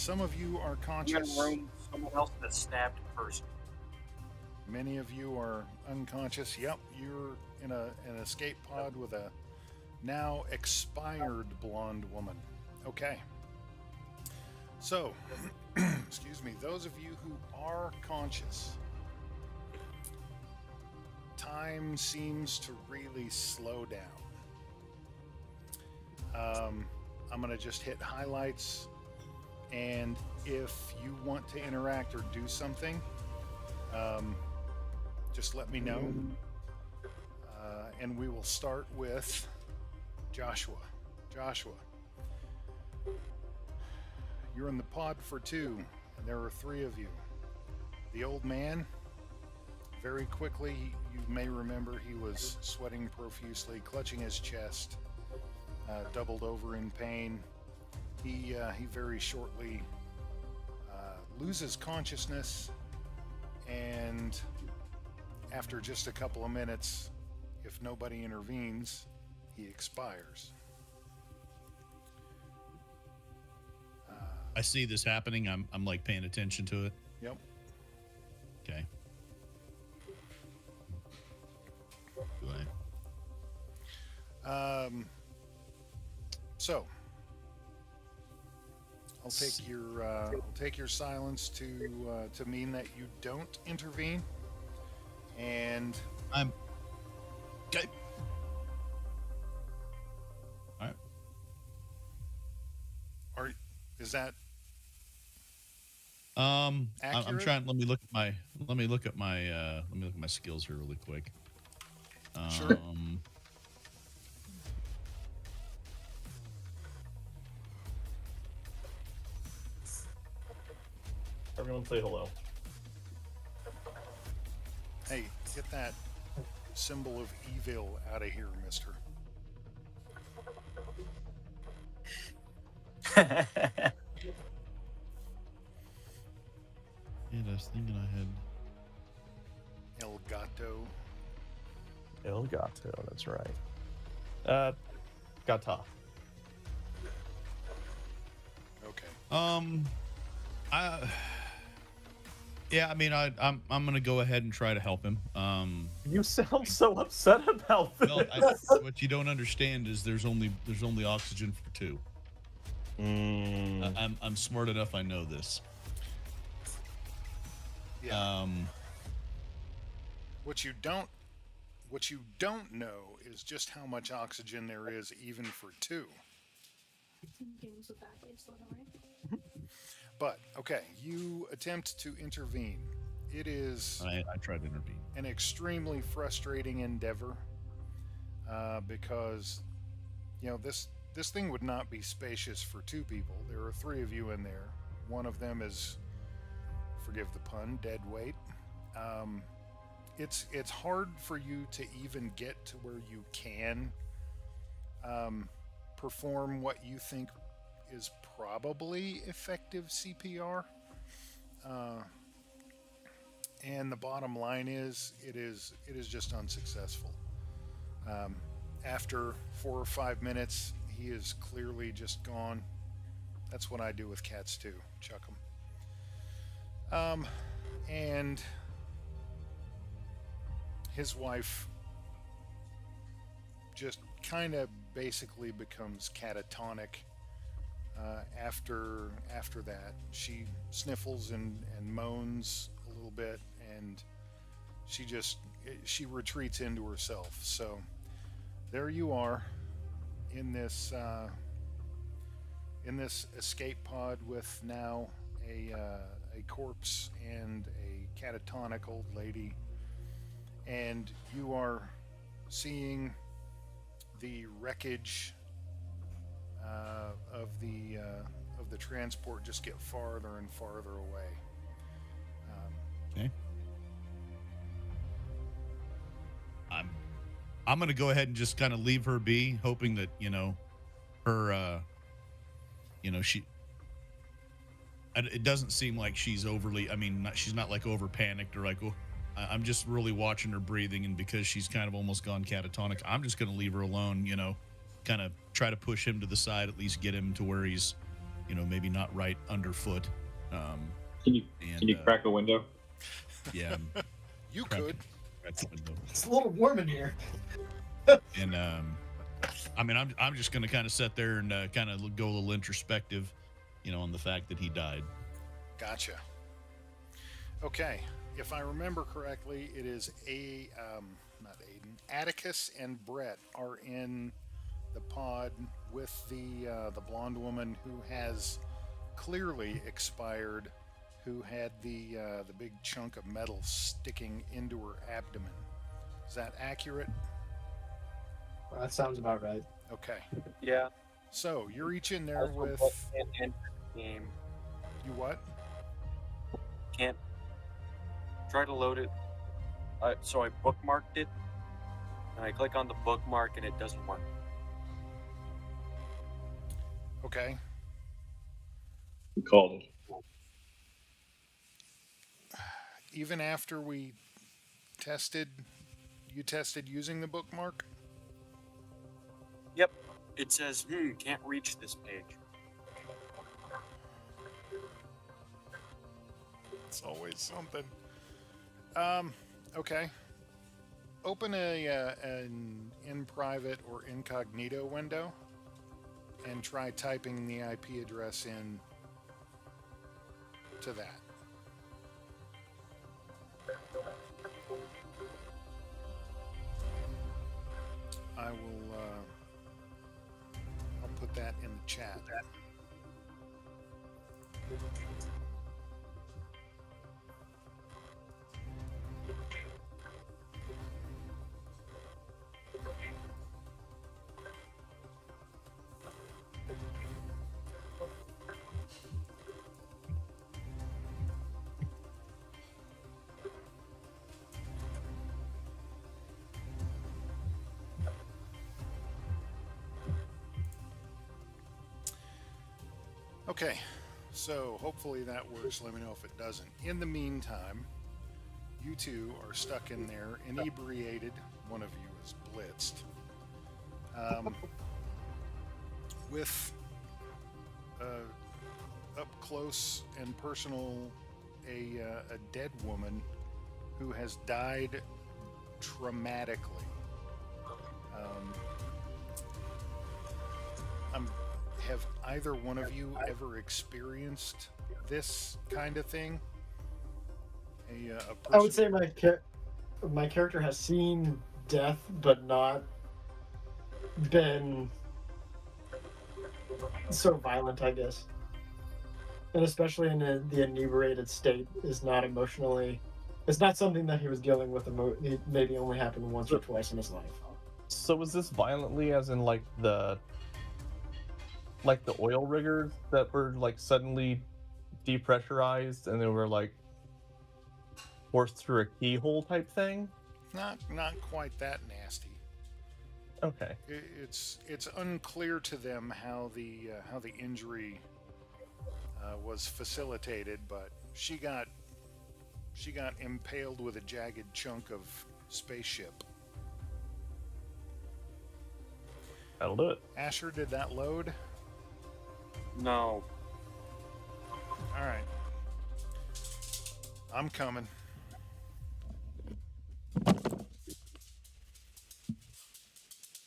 Some of you are You're in a conscious. room, someone else that stabbed a person. Many of you are unconscious. Yep, you're in an escape pod with a now expired blonde woman. Okay. So, excuse me, those of you who are conscious, time seems to really slow down. I'm going to just hit highlights, and if you want to interact or do something, um, just let me know. And we will start with Joshua. Joshua, you're in the pod for two, and there are three of you. The old man, very quickly, you may remember he was sweating profusely, clutching his chest, doubled over in pain. He very shortly loses consciousness, and after just a couple of minutes, if nobody intervenes, he expires. I see this happening. I'm like paying attention to it. Yep. Okay. Do I? So I'll take your silence to mean that you don't intervene, and I'm okay. All right. are is that I'm accurate? trying. Let me look at my skills here really quick. Sure. Everyone say hello. Hey, get that symbol of evil out of here, mister. Yeah, I was thinking I had. El Gato. El Gato, that's right. Gata. Okay. Yeah, I mean, I'm gonna go ahead and try to help him. You sound so upset about this. Well, what you don't understand is there's only oxygen for two. I'm smart enough. I know this. Yeah. What you don't know is just how much oxygen there is even for two. But okay, you attempt to intervene. It is I tried to intervene. an extremely frustrating endeavor because this thing would not be spacious for two people. There are three of you in there. One of them is, forgive the pun, dead weight. It's hard for you to even get to where you can perform what you think is probably effective CPR. And the bottom line is it is just unsuccessful. After 4 or 5 minutes, he is clearly just gone. That's what I do with cats too. Chuck them. And his wife just kind of basically becomes catatonic after that. She sniffles and moans a little bit, and she retreats into herself. So there you are in this escape pod with now a corpse and a catatonic old lady, and you are seeing the wreckage of the transport just get farther and farther away. Okay. I'm gonna go ahead and just kind of leave her be, hoping that her she. It doesn't seem like she's overly. I mean, she's not like over panicked or like. Oh, I'm just really watching her breathing, and because she's kind of almost gone catatonic, I'm just gonna leave her alone. Kind of try to push him to the side, at least get him to where he's maybe not right underfoot. Can you And crack a window? yeah, You crack- could. crack the window. It's a little warm in here. And I mean, I'm just going to kind of sit there and kind of go a little introspective, on the fact that he died. Gotcha. Okay. If I remember correctly, it is not Aiden. Atticus and Brett are in the pod with the blonde woman who has clearly expired, who had the big chunk of metal sticking into her abdomen. Is that accurate? Well, that sounds about right. Okay. Yeah. So you're each in there Also, with can't enter the game. you what? Can't try to load it. So I bookmarked it, and I click on the bookmark, and it doesn't work. Okay. We called it. Even after you tested using the bookmark? Yep. It says, can't reach this page. It's always something. Okay. Open an in private or incognito window and try typing the IP address in to that. I will I'll put that in the chat. Okay, so hopefully that works. Let me know if it doesn't. In the meantime, you two are stuck in there, inebriated. One of you is blitzed. With up close and personal, a dead woman who has died traumatically. Have either one of you ever experienced this kind of thing? A person... I would say my character has seen death, but not been so violent, I guess. And especially in the inebriated state is not emotionally. It's not something that he was dealing with. It maybe only happened once or twice in his life. So was this violently, as in like the oil riggers that were like suddenly depressurized and they were like forced through a keyhole type thing? Not quite that nasty. Okay. It's unclear to them how the injury was facilitated, but she got impaled with a jagged chunk of spaceship. That'll do it. Asher, did that load? No. All right. I'm coming.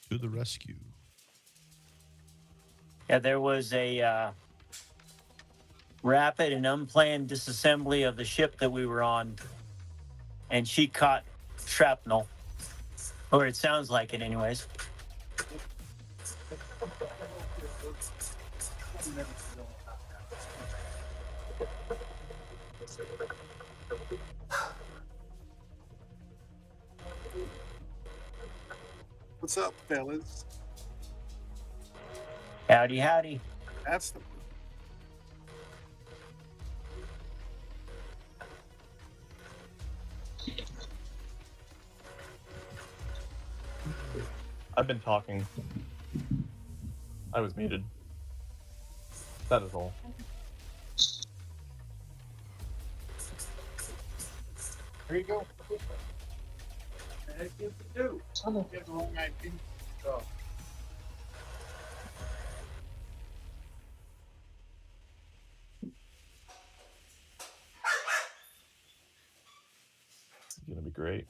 To the rescue. Yeah, there was a rapid and unplanned disassembly of the ship that we were on, and she caught shrapnel, or it sounds like it, anyways. What's up, fellas? Howdy, howdy. That's the. I've been talking. I was muted. That is all. There you go. What to do? I'm gonna get the wrong IP. Oh. It's gonna be great.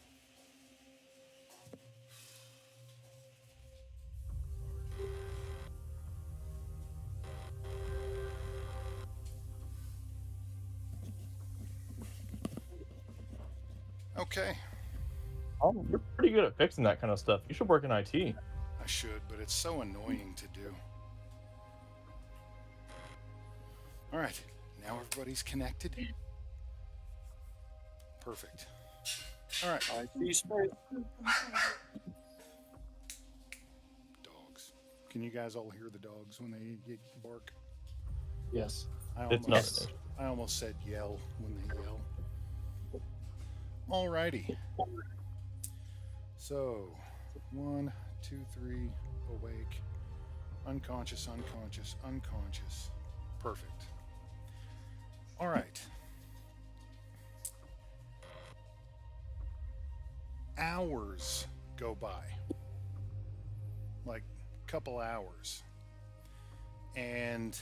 Okay, Oh, you're pretty good at fixing that kind of stuff. You should work in IT. I should, but it's so annoying to do. All right, now everybody's connected. Perfect. All right, I see space. dogs. Can you guys all hear the dogs when they bark? Yes. It's not. I almost said yell when they yell. Alrighty. So, 1, 2, 3, awake, unconscious, unconscious, unconscious. Perfect. All right. Hours go by, like a couple hours, and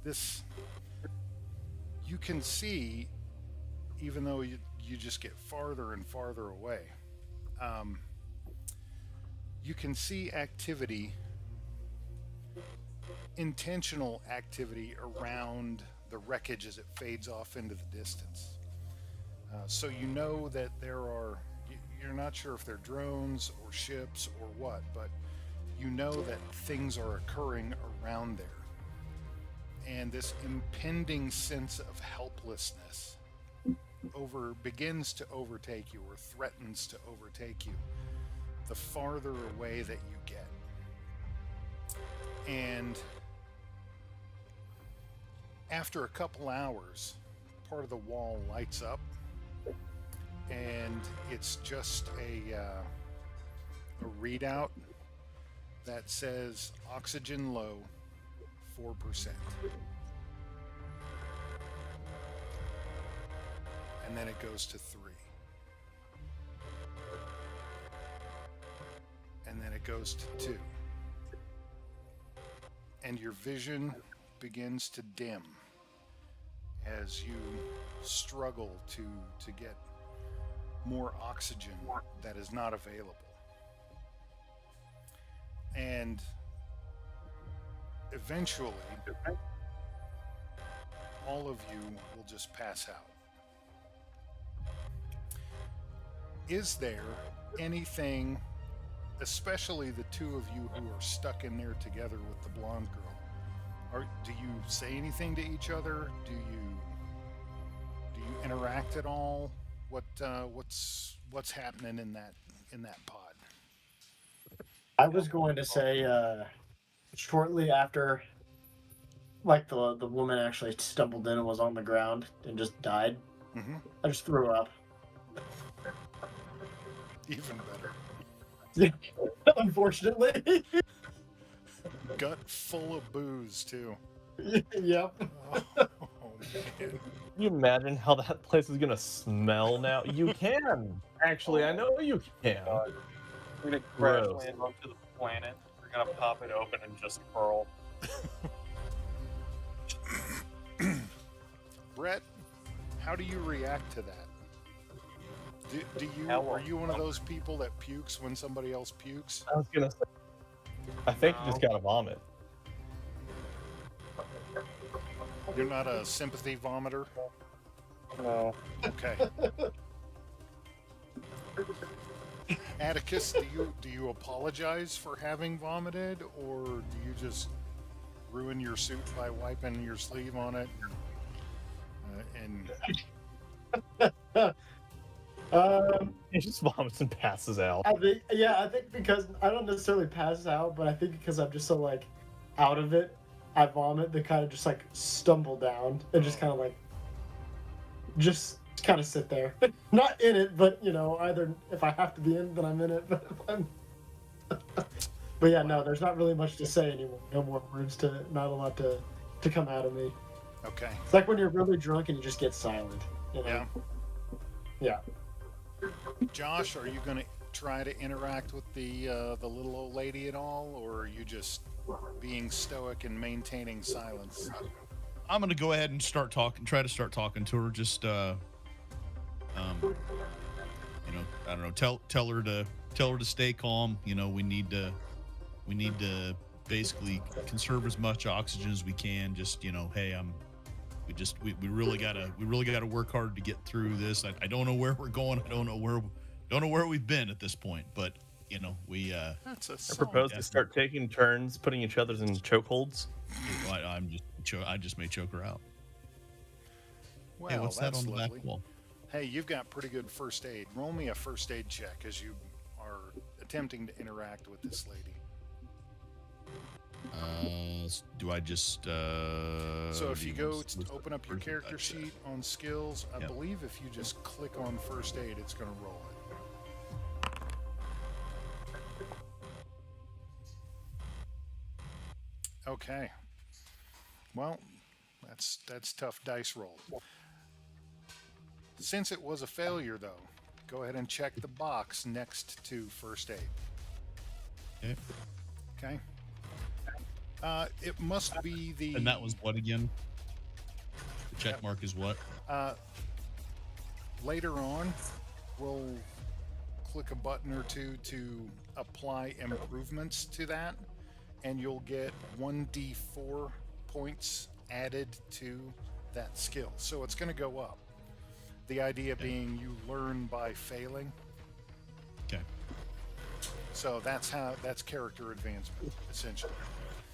this you can see, even though you just get farther and farther away, you can see activity, intentional activity around the wreckage as it fades off into the distance. So you know that you're not sure if they're drones or ships or what, but you know that things are occurring around there. And this impending sense of helplessness begins to overtake you, or threatens to overtake you, the farther away that you get. And after a couple hours, part of the wall lights up, and it's just a readout that says oxygen low, 4%. And then it goes to 3. And then it goes to 2. And your vision begins to dim as you struggle to get more oxygen that is not available. And eventually, all of you will just pass out. Is there anything, especially the two of you who are stuck in there together with the blonde girl, do you say anything to each other? Do you interact at all? What's happening in that pod? I was going to say shortly after, like the woman actually stumbled in and was on the ground and just died. Mm-hmm. I just threw up. Even better. Unfortunately. Gut full of booze too. Yep. Oh man. Can you imagine how that place is gonna smell now? You can. Actually, I know you can. We're gonna crash Gross. land onto the planet. We're gonna pop it open and just hurl. Brett, how do you react to that? Are you one of those people that pukes when somebody else pukes? I was gonna say. I think you just gotta vomit. You're not a sympathy vomiter? No. Okay. Atticus, do you apologize for having vomited, or do you just ruin your suit by wiping your sleeve on it and He just vomits and passes out. I think because I don't necessarily pass out, but I think because I'm just so like out of it, I vomit, then kind of just like stumble down and just kind of like just kind of sit there, not in it, but either if I have to be in, then I'm in it. But if I'm, but yeah, no, there's not really much to say anymore. No more words not a lot to come out of me. okay. It's like when you're really drunk and you just get silent. Yeah. Yeah. Josh, are you going to try to interact with the little old lady at all, or are you just being stoic and maintaining silence? I'm gonna go ahead and try to start talking to her. Just You know, I don't know. Tell her to stay calm. You know, we need to basically conserve as much oxygen as we can. Just, you know, hey, we really gotta work hard to get through this. I don't know where we're going. I don't know where we've been at this point, but you know, That's a I solid. propose to start taking turns putting each other's in chokeholds. I just may choke her out. Well, Hey, what's that that's on the lovely. back wall? Hey, you've got pretty good first aid. Roll me a first aid check as you are attempting to interact with this lady. Do I just So if do you go what's to the open up your first character attack? sheet on skills, I Yep. believe if you just click on first aid, it's going to roll it. Okay. Well, that's tough dice roll. Since it was a failure, though, go ahead and check the box next to first aid. Okay. Okay. It must be the. And that was what again? The check Yep. mark is what? Later on, we'll click a button or two to apply improvements to that, and you'll get 1d4 points added to that skill. So it's going to go up. The idea being you learn by failing. Okay. So that's character advancement, essentially.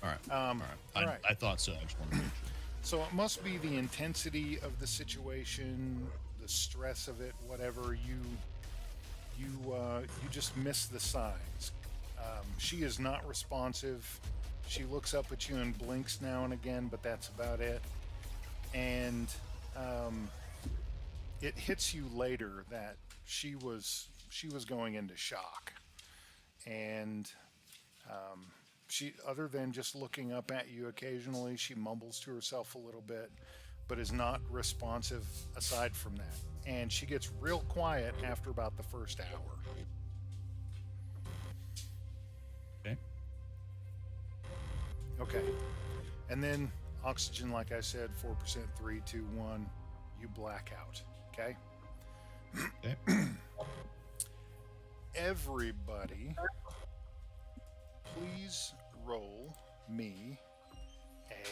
All right. All I, right. I thought so. I just wanted to make sure. So it must be the intensity of the situation, the stress of it, whatever. You just miss the signs. She is not responsive. She looks up at you and blinks now and again, but that's about it. And it hits you later that she was going into shock, and she, other than just looking up at you occasionally, she mumbles to herself a little bit, but is not responsive aside from that. And she gets real quiet after about the first hour. Okay. Okay. And then oxygen, like I said, 4%, 3, 2, 1, you black out. Okay? Okay. Everybody, please roll me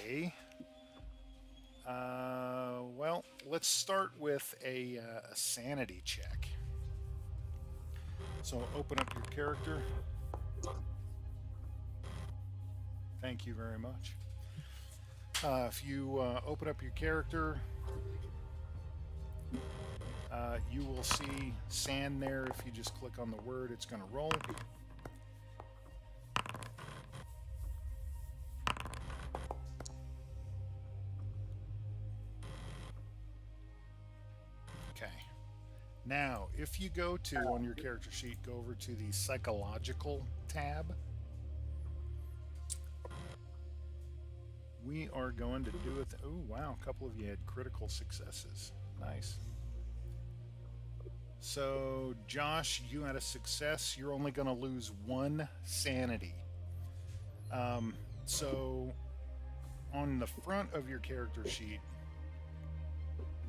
a. Well, let's start with a sanity check. So open up your character. Thank you very much. If you open up your character, you will see sand there. If you just click on the word, it's going to roll. Okay. Now, if you go to, on your character sheet, go over to the psychological tab. We are going to do it. Oh, wow. A couple of you had critical successes. Nice. So, Josh, you had a success. You're only going to lose 1 sanity. So, on the front of your character sheet,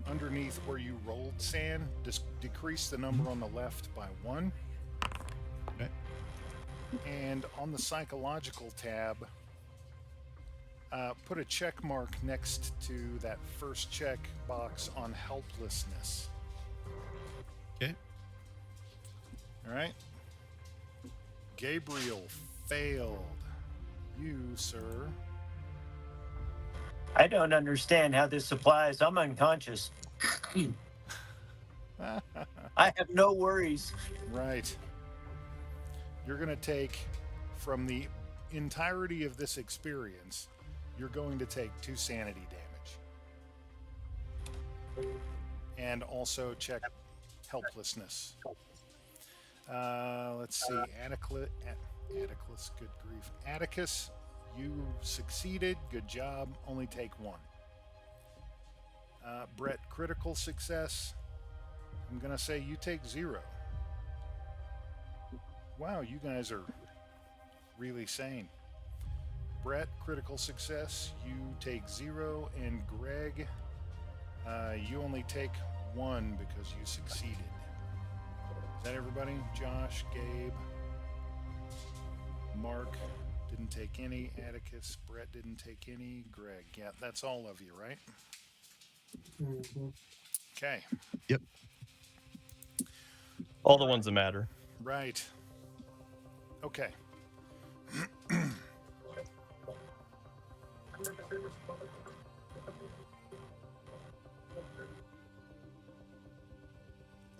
underneath where you rolled sand, decrease the number on the left by 1. Okay. And on the psychological tab, put a check mark next to that first check box on helplessness. Okay. All right. Gabriel failed. You, sir. I don't understand how this applies. I'm unconscious. I have no worries. Right. You're going to take, from the entirety of this experience, you're going to take 2 sanity damage. And also check helplessness. Let's see. Atticus, good grief. Atticus, you succeeded. Good job. Only take 1. Brett, critical success. I'm going to say you take 0. Wow, you guys are really sane. Brett, critical success. You take 0. And Greg, you only take 1 because you succeeded. Is that everybody? Josh, Gabe, Mark didn't take any. Atticus, Brett didn't take any. Greg, yeah, that's all of you, right? Mhm. Okay, Yep. All the ones that matter. right. Okay.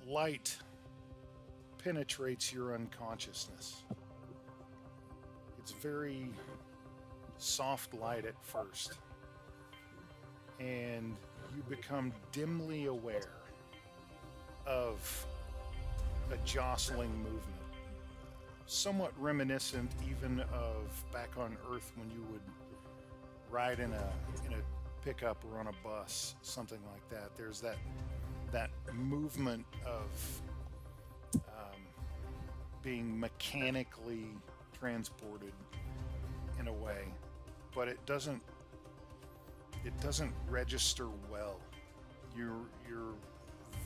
Light penetrates your unconsciousness. It's very soft light at first, and you become dimly aware of a jostling movement, somewhat reminiscent even of back on Earth when you would ride in a pickup or on a bus, something like that. There's that movement of being mechanically transported in a way, but it doesn't register well. You're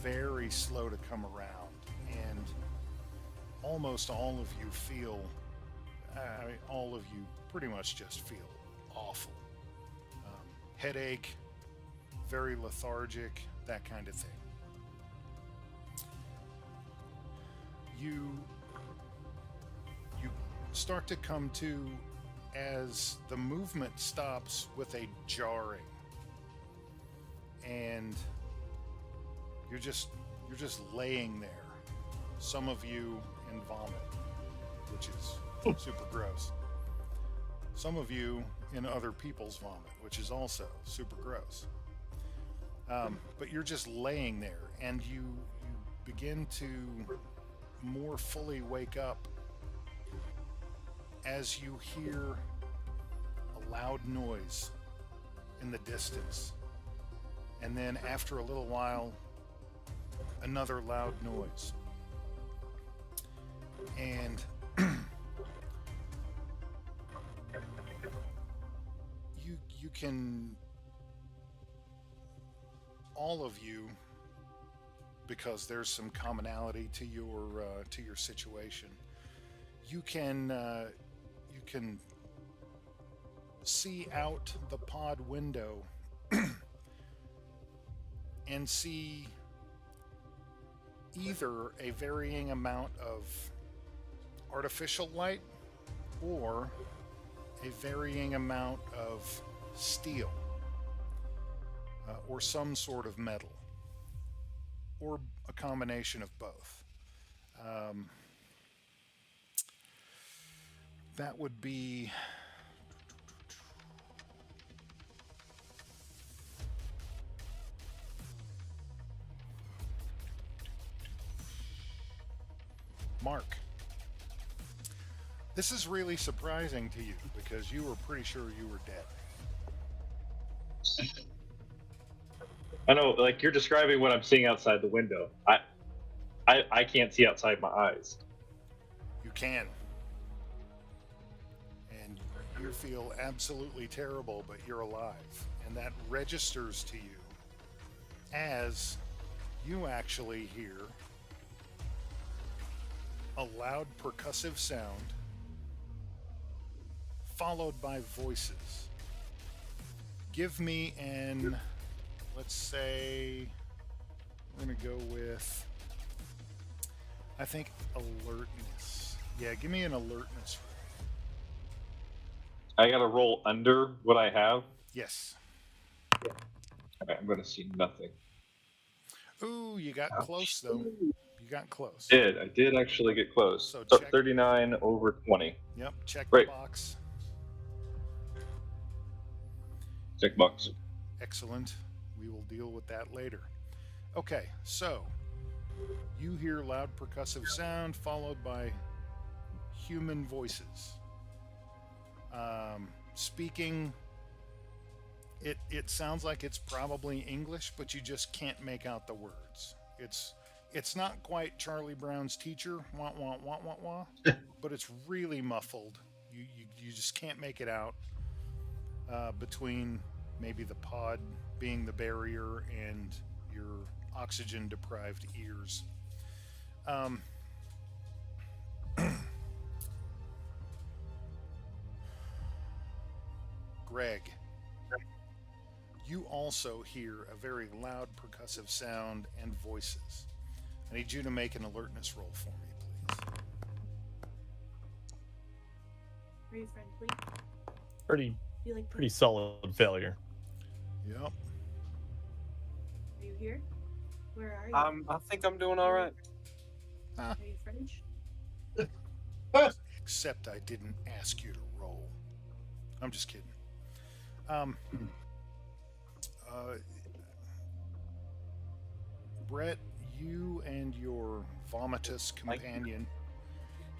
very slow to come around, and almost all of you feel, all of you pretty much just feel awful. Headache, very lethargic, that kind of thing. You start to come to as the movement stops with a jarring, and you're just laying there. Some of you in vomit, which is super gross. Some of you in other people's vomit, which is also super gross. But you're just laying there, and you begin to more fully wake up as you hear a loud noise in the distance. And then after a little while, another loud noise. And you can, all of you, because there's some commonality to your situation, you can see out the pod window and see either a varying amount of artificial light or a varying amount of steel or some sort of metal, or a combination of both. That would be Mark. This is really surprising to you because you were pretty sure you were dead. I know, like you're describing what I'm seeing outside the window. I can't see outside my eyes. You can. And you feel absolutely terrible, but you're alive. And that registers to you as you actually hear a loud percussive sound followed by voices. Give me an, let's say, we're going to go with, I think, alertness. Yeah, give me an alertness. I gotta roll under what I have. Yes. Okay, I'm gonna see nothing. Ooh, you got close, though. You got close. I did actually get close. So So check- 39 over 20. Yep, check Great. the box. Check box. Excellent. We will deal with that later. Okay, so you hear loud percussive sound followed by human voices. Speaking, it sounds like it's probably English, but you just can't make out the words. It's not quite Charlie Brown's teacher, wah wah wah wah wah, but it's really muffled. You just can't make it out between maybe the pod being the barrier and your oxygen deprived ears. Greg, you also hear a very loud percussive sound and voices. I need you to make an alertness roll for me, please. Are you friendly? Pretty Do you like pretty solid failure. Yep. Are you here? Where are you? I think I'm doing all right. Are you French? Except I didn't ask you to roll. I'm just kidding. Brett, you and your vomitous companion,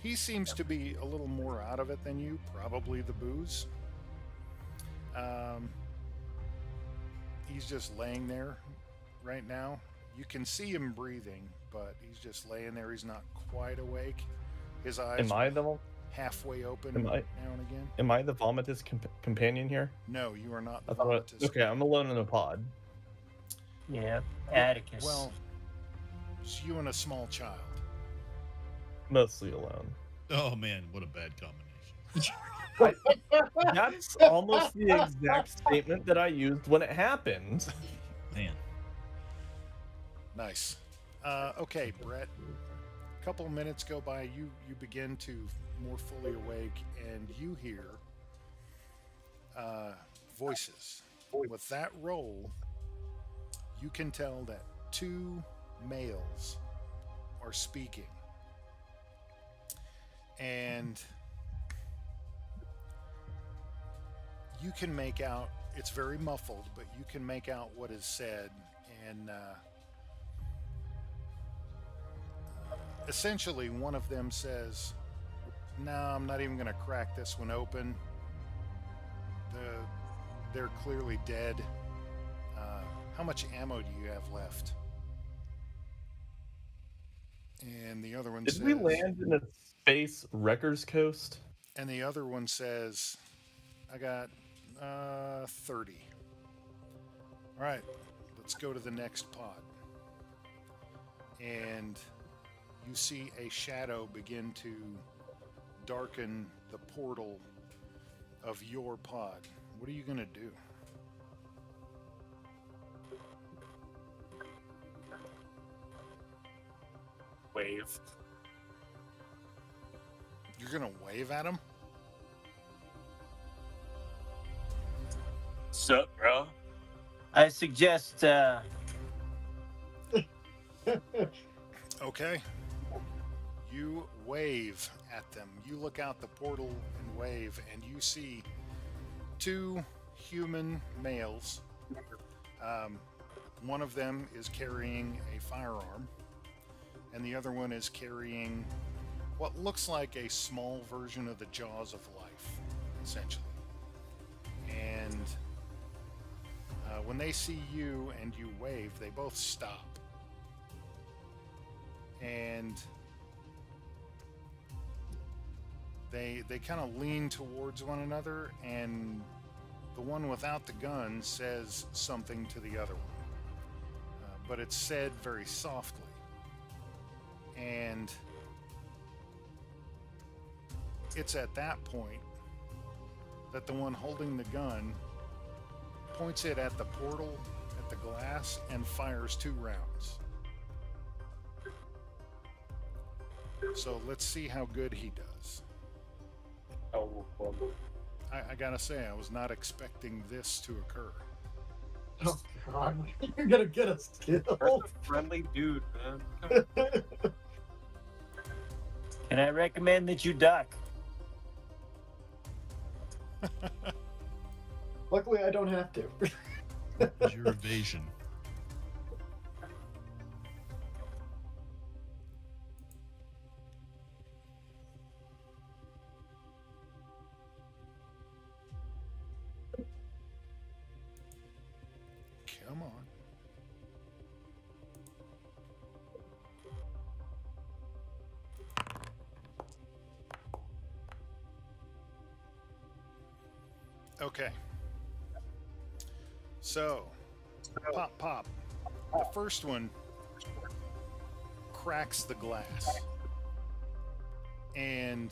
he seems to be a little more out of it than you, probably the booze. He's just laying there right now. You can see him breathing, but he's just laying there. He's not quite awake. His eyes Am I the halfway open am I- now and again. am I the vomitous companion here? No, you are not the I thought. vomitous. Okay, I'm alone in the pod. Yeah, Atticus. Well, it's you and a small child. Mostly alone. Oh man, what a bad combination. That's almost the exact statement that I used when it happened. Man. Nice. Okay, Brett. A couple of minutes go by. You begin to more fully awake, and you hear voices. With that roll, you can tell that 2 males are speaking, and you can make out. It's very muffled, but you can make out what is said, and essentially, one of them says, "No, I'm not even going to crack this one open. They're clearly dead. How much ammo do you have left?" And the other one Did says, we land in a space wreckers coast? And the other one says, "I got 30. All right, let's go to the next pod." And you see a shadow begin to darken the portal of your pod. What are you going to do? Wave. You're going to wave at him? Sup, bro? I suggest Okay. You wave at them. You look out the portal and wave, and you see 2 human males. One of them is carrying a firearm, and the other one is carrying what looks like a small version of the Jaws of Life, essentially. And when they see you and you wave, they both stop. And they kind of lean towards one another, and the one without the gun says something to the other one. But it's said very softly. And it's at that point that the one holding the gun points it at the portal, at the glass, and fires 2 rounds. So let's see how good he does. Oh, well, I gotta say, I was not expecting this to occur. Oh God, you're gonna get us killed. Bert's a friendly dude, man. can I recommend that you duck? Luckily, I don't have to. What was your evasion? Come on. Okay. So, pop. The first one cracks the glass, and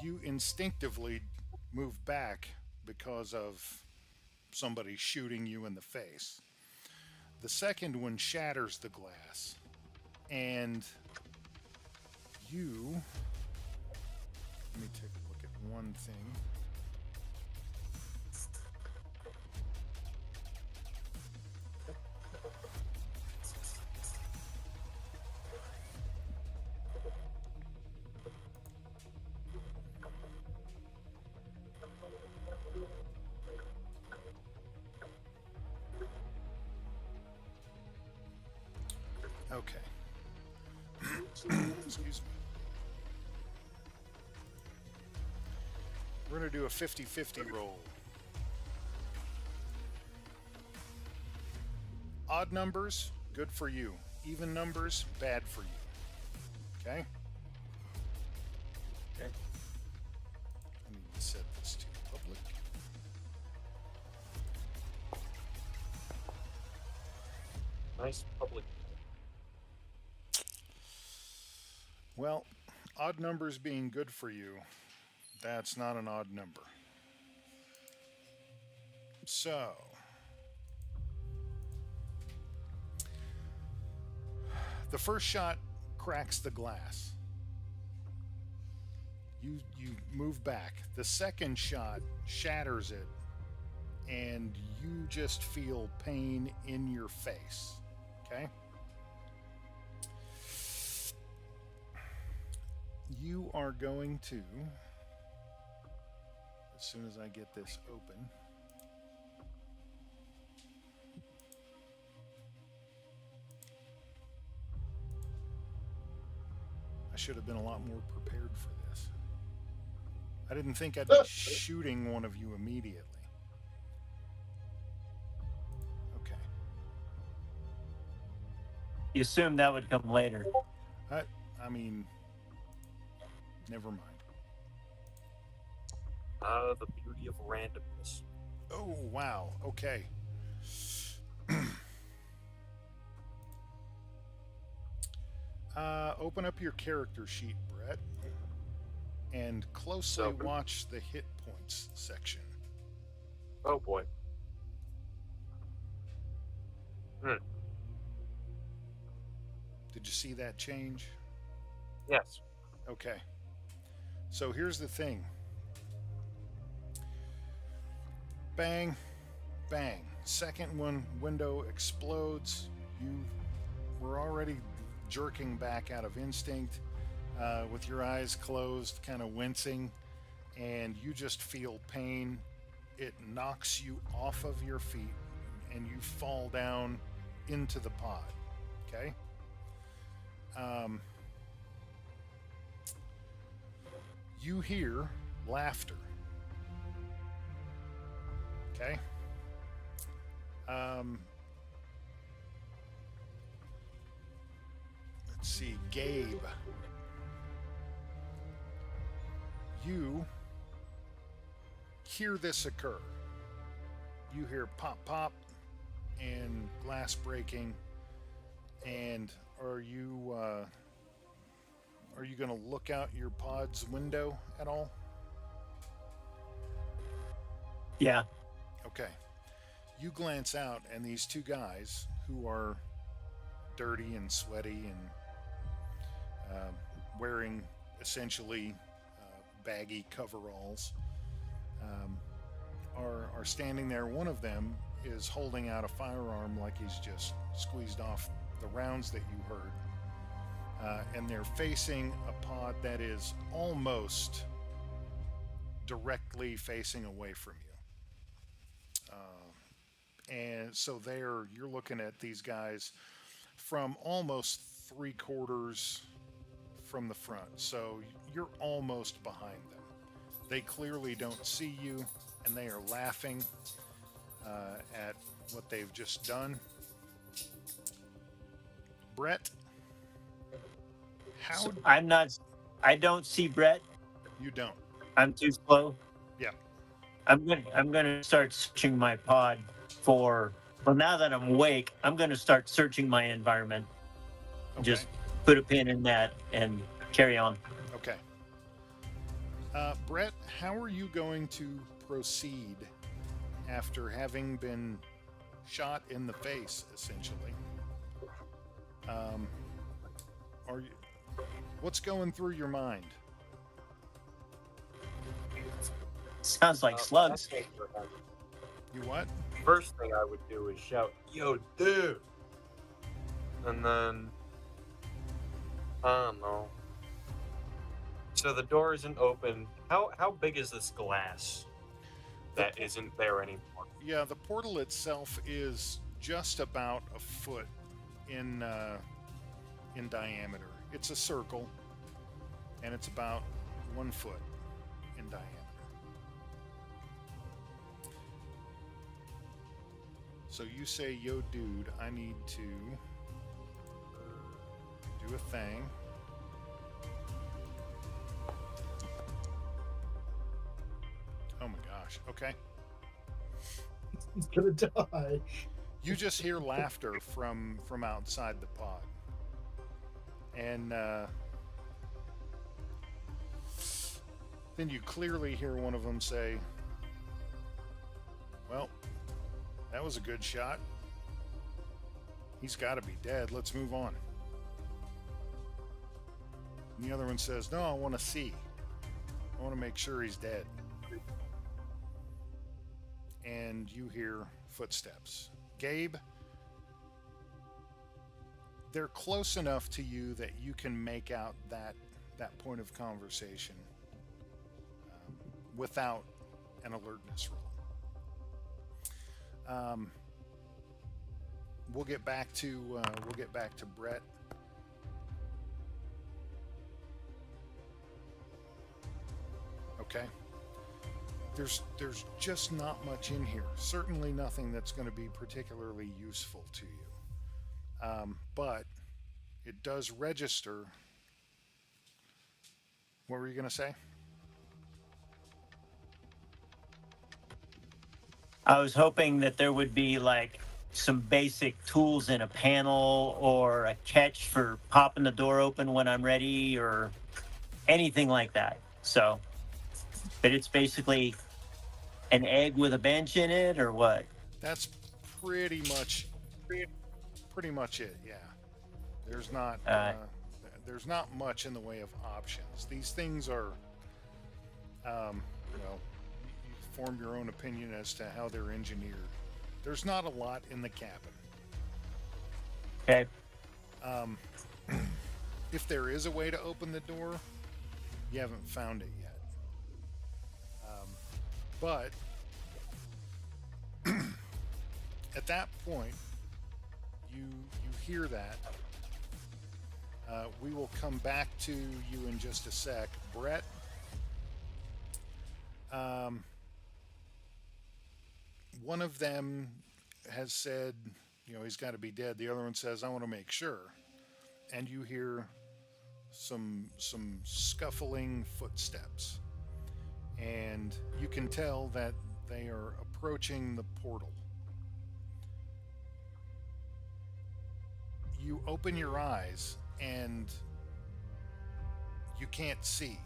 you instinctively move back because of somebody shooting you in the face. The second one shatters the glass, and you. Let me take a look at one thing. Okay. Excuse me. We're going to do a 50-50 roll. Odd numbers, good for you. Even numbers, bad for you. Okay? Okay. I need to set this to public. Nice public. Well, odd numbers being good for you, that's not an odd number. So, the first shot cracks the glass. You move back. The second shot shatters it, and you just feel pain in your face. Okay? You are going to, as soon as I get this open, I should have been a lot more prepared for this. I didn't think I'd be shooting one of you immediately. Okay. You assume that would come later. I mean, never mind. The beauty of randomness. Oh, wow. Okay. Open up your character sheet, Brett, and closely watch the hit points section. Oh boy. Did you see that change? Yes. Okay. So here's the thing. Bang, bang. Second one, window explodes. You were already jerking back out of instinct with your eyes closed, kind of wincing, and you just feel pain. It knocks you off of your feet, and you fall down into the pod. Okay? You hear laughter. Okay? Let's see, Gabe. You hear this occur. You hear pop, pop, and glass breaking. And are you going to look out your pod's window at all? Yeah. Okay. You glance out, and these two guys who are dirty and sweaty and wearing essentially baggy coveralls are standing there. One of them is holding out a firearm like he's just squeezed off the rounds that you heard. And they're facing a pod that is almost directly facing away from you. And so you're looking at these guys from almost 3/4 from the front. So you're almost behind them. They clearly don't see you, and they are laughing at what they've just done. Brett, how? I don't see Brett. You don't. I'm too slow. Yeah. I'm gonna start searching my pod for. Well, now that I'm awake, I'm gonna start searching my environment. Okay. Just put a pin in that and carry on. Okay. Brett, how are you going to proceed after having been shot in the face, essentially? Are you? What's going through your mind? Sounds like slugs. You what? First thing I would do is shout, "Yo, dude!" And then, I don't know. So the door isn't open. How big is this glass that isn't there anymore? Yeah, the portal itself is just about a foot in diameter. It's a circle, and it's about 1 foot in diameter. So you say, "Yo, dude, I need to do a thing." Oh my gosh. Okay. He's gonna die. You just hear laughter from outside the pod. And then you clearly hear one of them say, "Well, that was a good shot. He's got to be dead. Let's move on." And the other one says, "No, I want to see. I want to make sure he's dead." And you hear footsteps. Gabe, they're close enough to you that you can make out that point of conversation without an alertness roll. We'll get back to Brett. Okay. There's just not much in here. Certainly nothing that's going to be particularly useful to you. But it does register. What were you going to say? I was hoping that there would be like some basic tools in a panel or a catch for popping the door open when I'm ready or anything like that. So, but it's basically an egg with a bench in it or what? That's pretty much it. Yeah. There's not much in the way of options. These things are, you form your own opinion as to how they're engineered. There's not a lot in the cabin. Okay. If there is a way to open the door, you haven't found it yet. But at that point, you hear that. We will come back to you in just a sec. Brett, one of them has said, he's got to be dead. The other one says, "I want to make sure." And you hear some scuffling footsteps. And you can tell that they are approaching the portal. You open your eyes and you can't see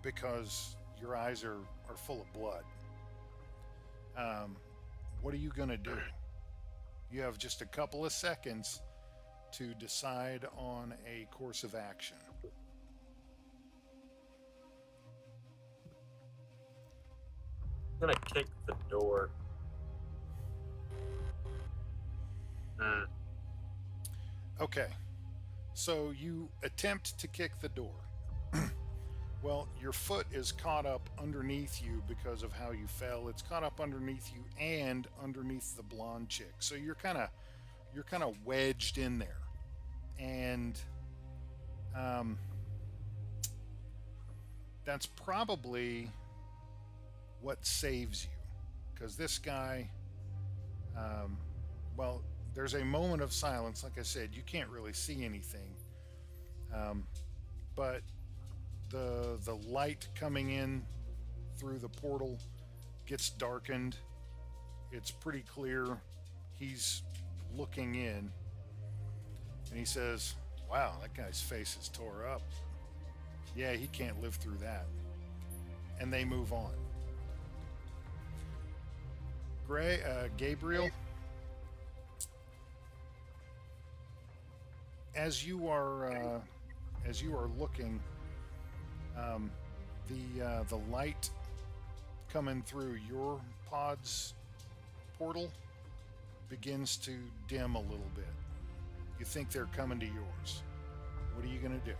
because your eyes are full of blood. What are you going to do? You have just a couple of seconds to decide on a course of action. I'm gonna kick the door. Okay, so you attempt to kick the door. Well, your foot is caught up underneath you because of how you fell. It's caught up underneath you and underneath the blonde chick. So you're kind of wedged in there. And that's probably what saves you, because this guy, there's a moment of silence. Like I said, you can't really see anything, but the light coming in through the portal gets darkened. It's pretty clear he's looking in, and he says, Wow, that guy's face is tore up. Yeah, he can't live through that. And they move on. Gabriel, as you are looking, the light coming through your pod's portal begins to dim a little bit. You think they're coming to yours. What are you going to do?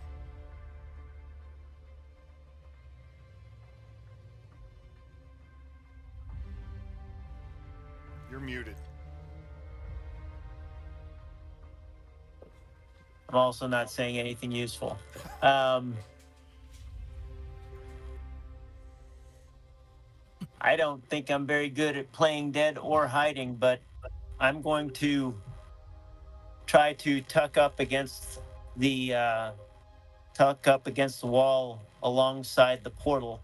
You're muted. I'm also not saying anything useful. I don't think I'm very good at playing dead or hiding, but I'm going to try to tuck up against the wall alongside the portal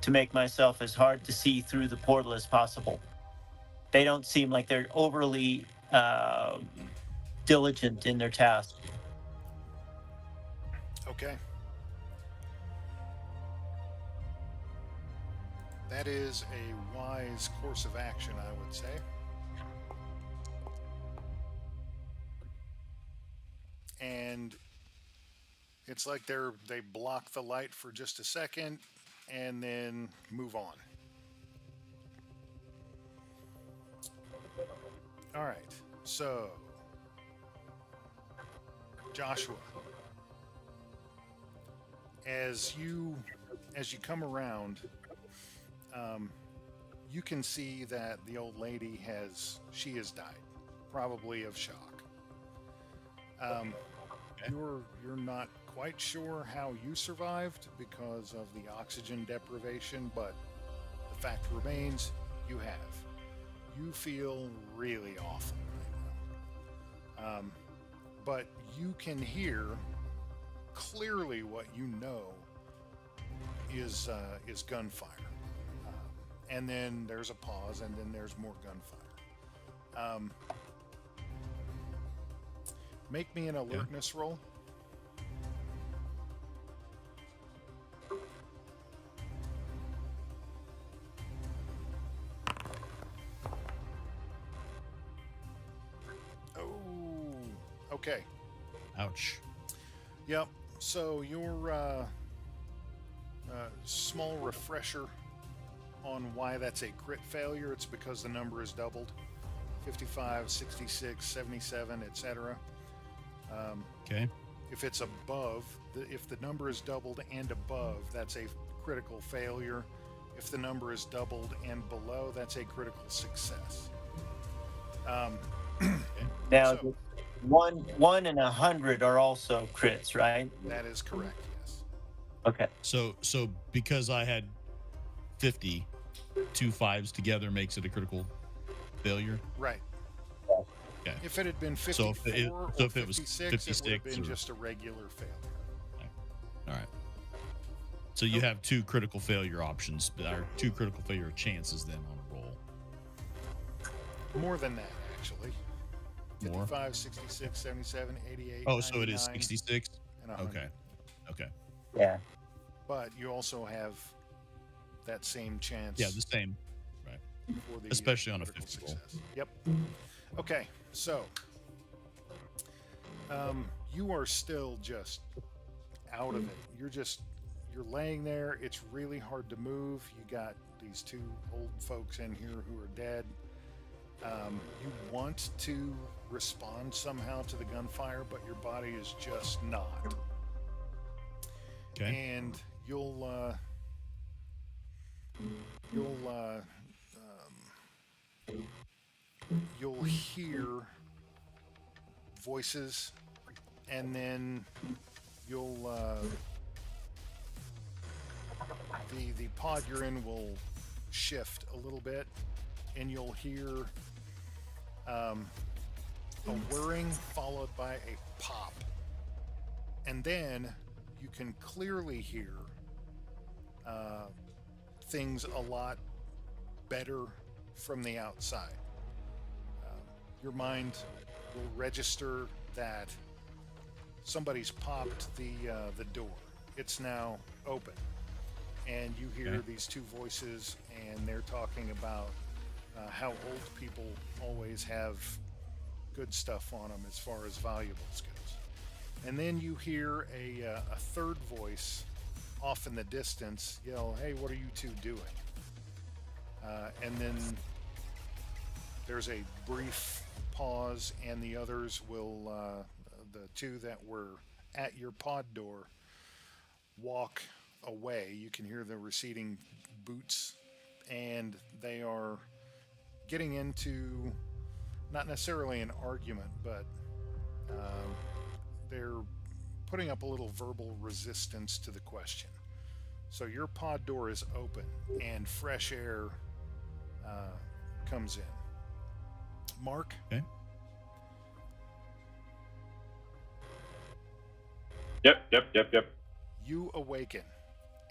to make myself as hard to see through the portal as possible. They don't seem like they're overly diligent in their task. Okay. That is a wise course of action, I would say. And it's like they block the light for just a second and then move on. All right. So, Joshua, as you come around, you can see that the old lady has died, probably of shock. You're not quite sure how you survived because of the oxygen deprivation, but the fact remains you have. You feel really awful right now. But you can hear clearly what you know is gunfire. And then there's a pause, and then there's more gunfire. Make me an alertness roll. Oh, okay. Ouch. Yep. So your small refresher on why that's a crit failure. It's because the number is doubled. 55, 66, 77, etc. Okay. If it's above, if the number is doubled and above, that's a critical failure. If the number is doubled and below, that's a critical success. Now, so, 1 and 100 are also crits, right? that is correct, yes. Okay. So because I had 50, 2 5s together makes it a critical failure. Right. Okay. If it had been 54 or if it was 56, it would have been or- just a regular failure. All right. So you have 2 critical failure options, or 2 critical failure chances then on a roll. More than that, actually. More? 55, 66, 77, 88, Oh, so it is 99, 66? and 100. Okay. Yeah. But you also have that same chance. Yeah, the same. Right. For the, especially on a critical 50 roll. success. Yep. Okay, so you are still just out of it. You're laying there. It's really hard to move. You got these 2 old folks in here who are dead. You want to respond somehow to the gunfire, but your body is just not. Okay. And you'll hear voices, and then you'll the pod you're in will shift a little bit, and you'll hear a whirring followed by a pop, and then you can clearly hear things a lot better from the outside. Your mind will register that somebody's popped the door. It's now open, and you hear Okay. these two voices, and they're talking about how old people always have good stuff on them as far as valuables goes. And then you hear a third voice off in the distance yell, "Hey, what are you two doing?" And then there's a brief pause, and the others will, the two that were at your pod door, walk away. You can hear the receding boots, and they are getting into not necessarily an argument, but they're putting up a little verbal resistance to the question. So your pod door is open, and fresh air comes in. Mark? Okay. Yep. You awaken,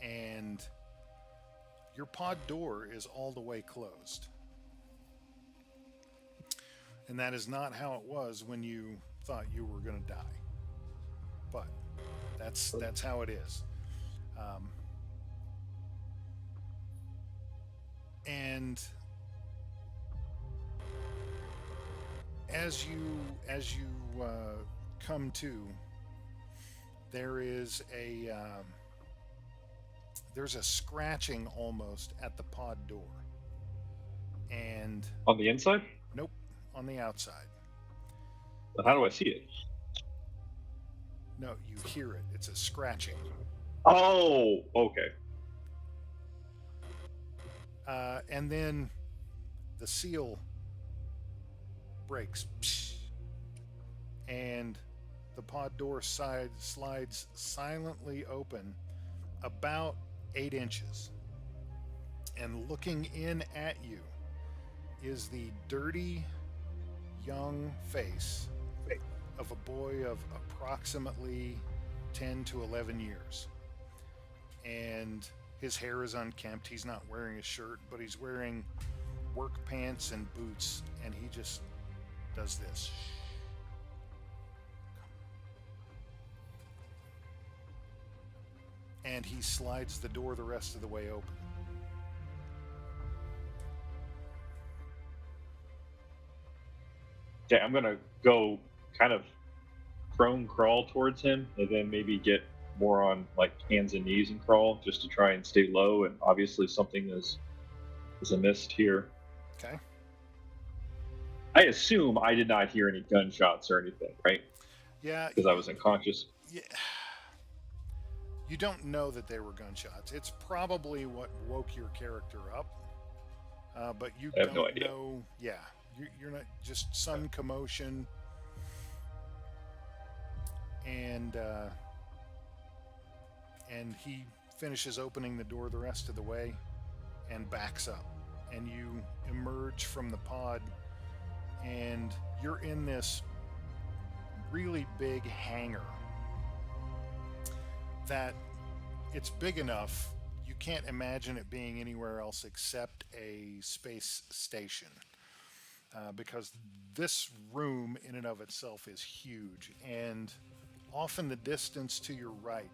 and your pod door is all the way closed. And that is not how it was when you thought you were going to die. But that's how it is. And as you come to, there is there's a scratching almost at the pod door, and On the inside? nope, on the outside. But how do I see it? No, you hear it. It's a scratching. Oh, okay. And then the seal breaks, and the pod door slides silently open about 8 inches. And looking in at you is the dirty young face of a boy of approximately 10 to 11 years. And his hair is unkempt. He's not wearing a shirt, but he's wearing work pants and boots, and he just does this. And he slides the door the rest of the way open. Okay, I'm gonna go kind of prone crawl towards him, and then maybe get more on like hands and knees and crawl just to try and stay low. And obviously something is amiss here. Okay. I assume I did not hear any gunshots or anything, right? Yeah. Because I was unconscious. Yeah. You don't know that they were gunshots. It's probably what woke your character up, but you I have don't no idea. know. Yeah, you're not, just some commotion, and he finishes opening the door the rest of the way and backs up, and you emerge from the pod, and you're in this really big hangar that it's big enough you can't imagine it being anywhere else except a space station, because this room in and of itself is huge. And off in the distance to your right,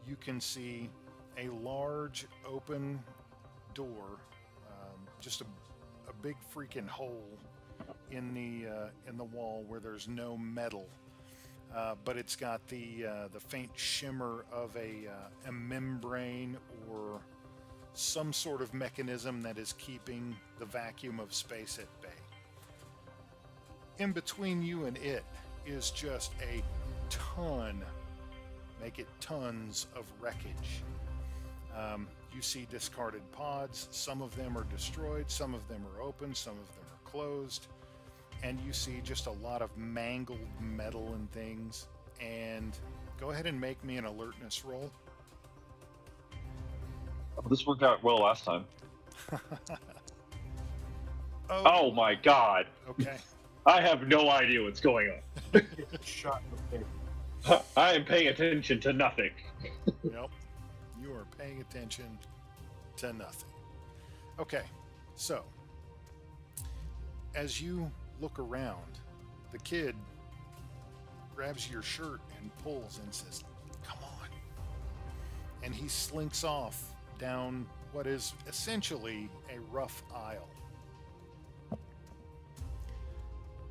you can see a large open door, just a big freaking hole in the wall where there's no metal. But it's got the faint shimmer of a membrane or some sort of mechanism that is keeping the vacuum of space at bay. In between you and it is just a ton, make it tons of wreckage. You see discarded pods. Some of them are destroyed, some of them are open, some of them are closed. And you see just a lot of mangled metal and things. And go ahead and make me an alertness roll. Oh, this worked out well last time. Oh, Oh my god. okay. I have no idea what's going on. Shot in the face. I am paying attention to nothing. Nope. You are paying attention to nothing. Okay, so as you look around, the kid grabs your shirt and pulls and says, "Come on." And he slinks off down what is essentially a rough aisle.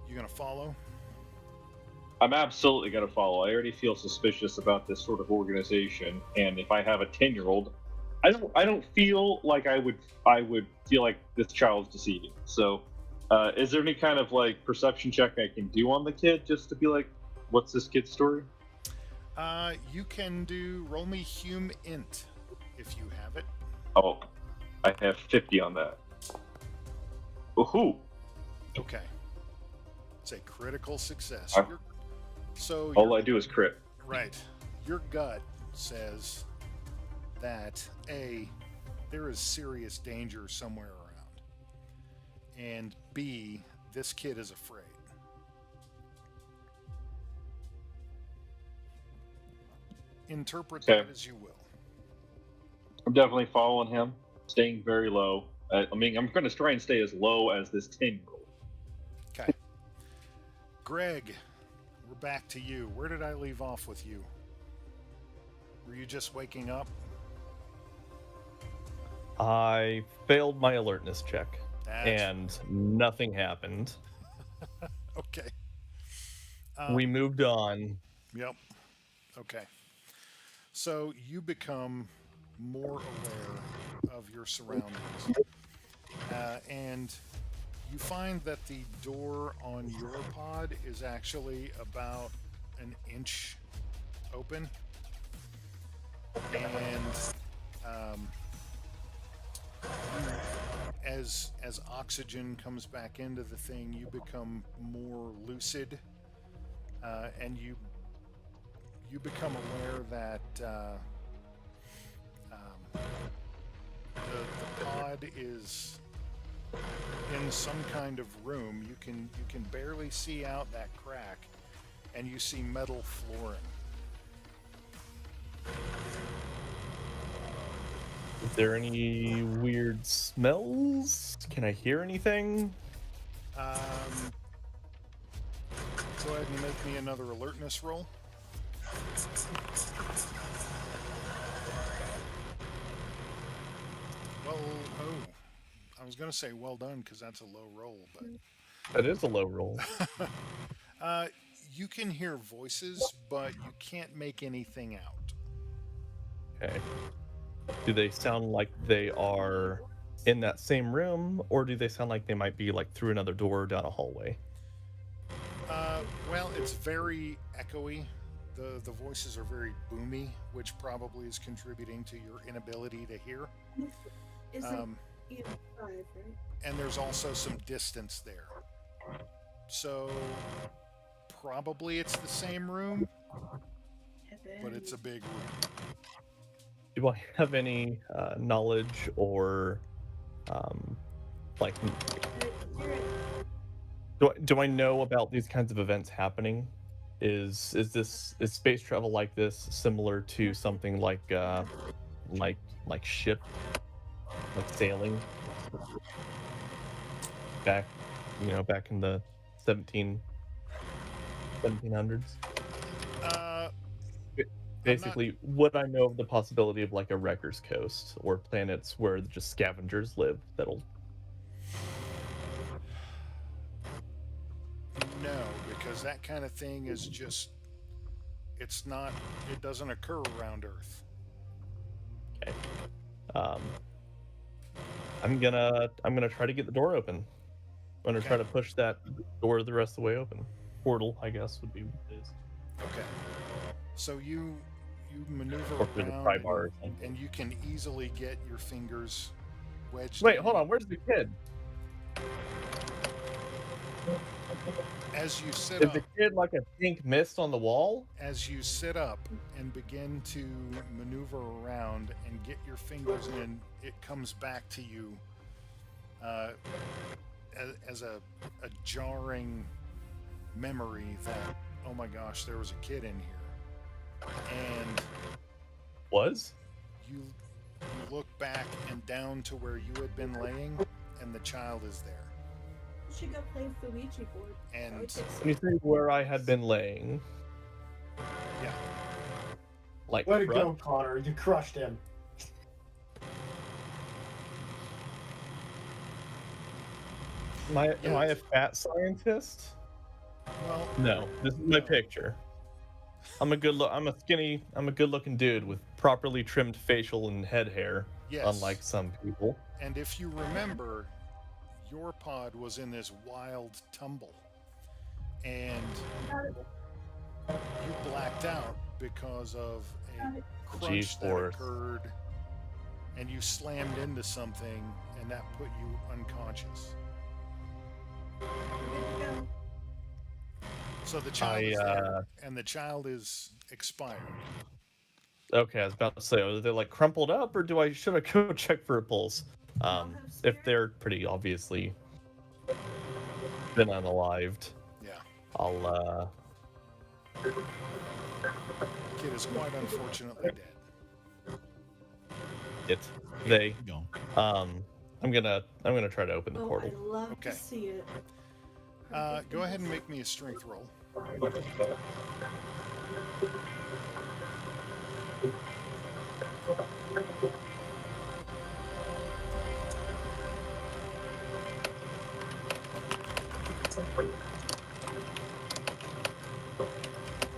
You gonna follow? I'm absolutely going to follow. I already feel suspicious about this sort of organization, and if I have a 10-year-old, I don't feel like I would feel like this child's deceiving. So, is there any kind of like perception check I can do on the kid just to be like, what's this kid's story? You can roll me Hume Int if you have it. Oh, I have 50 on that. Woohoo! Okay. It's a critical success. Uh, So All I do is crit. right. Your gut says that A, there is serious danger somewhere around, and B, this kid is afraid. Interpret Okay. that as you will. I'm definitely following him, staying very low. I mean, I'm going to try and stay as low as this 10-year-old. Okay. Greg, we're back to you. Where did I leave off with you? Were you just waking up? I failed my alertness check, That's and nothing happened. okay. We moved on. Yep. Okay. So you become more aware of your surroundings. And you find that the door on your pod is actually about an inch open. And as oxygen comes back into the thing, you become more lucid, and you become aware that the pod is in some kind of room. You can barely see out that crack, and you see metal flooring. Is there any weird smells? Can I hear anything? Go ahead and make me another alertness roll. Well, I was going to say well done because that's a low roll, but That is a low roll. you can hear voices, but you can't make anything out. Okay. Do they sound like they are in that same room, or do they sound like they might be like through another door down a hallway? Well, it's very echoey. The voices are very boomy, which probably is contributing to your inability to hear. Is Um, it EM5, right? and there's also some distance there. So probably it's the same room, but it's a big room. Do I have any knowledge or like do I know about these kinds of events happening? Is space travel like this similar to something like ship, like sailing back in the 1700s? Basically, would I know of the possibility of like a Wrecker's Coast or planets where just scavengers live that'll... No, because that kind of thing is just, it doesn't occur around Earth. Okay. I'm gonna try to get the door open. I'm gonna try to push that door the rest of the way open. Portal, I guess, would be what it is. Okay. So you maneuver Or through the around pry bar or something. and you can easily get your fingers wedged Wait, in. hold on. Where's the kid? As you sit Is up, the kid like a pink mist on the wall? as you sit up and begin to maneuver around and get your fingers in, it comes back to you as a jarring memory that, oh my gosh, there was a kid in here. And Was? you look back and down to where you had been laying, and the child is there. You should go play with the Ouija board. And When you say where I had been laying, Yeah. Like Way to crushed? go, Connor. You crushed him. Am I a fat scientist? Well, No. This is my No. picture. I'm a good looking dude with properly trimmed facial and head hair, yes. unlike some people. And if you remember, your pod was in this wild tumble. And you blacked out because of a crunch that G-force. occurred, and you slammed into something, and that put you unconscious. So the child is there, and the child is expired. Okay, I was about to say, are they like crumpled up, or should I go check for a pulse? If they're pretty obviously been unalived, Yeah. I'll Kid is quite unfortunately dead. they Go. I'm gonna try to open the portal. I love Okay. to see it. Go ahead and make me a strength roll.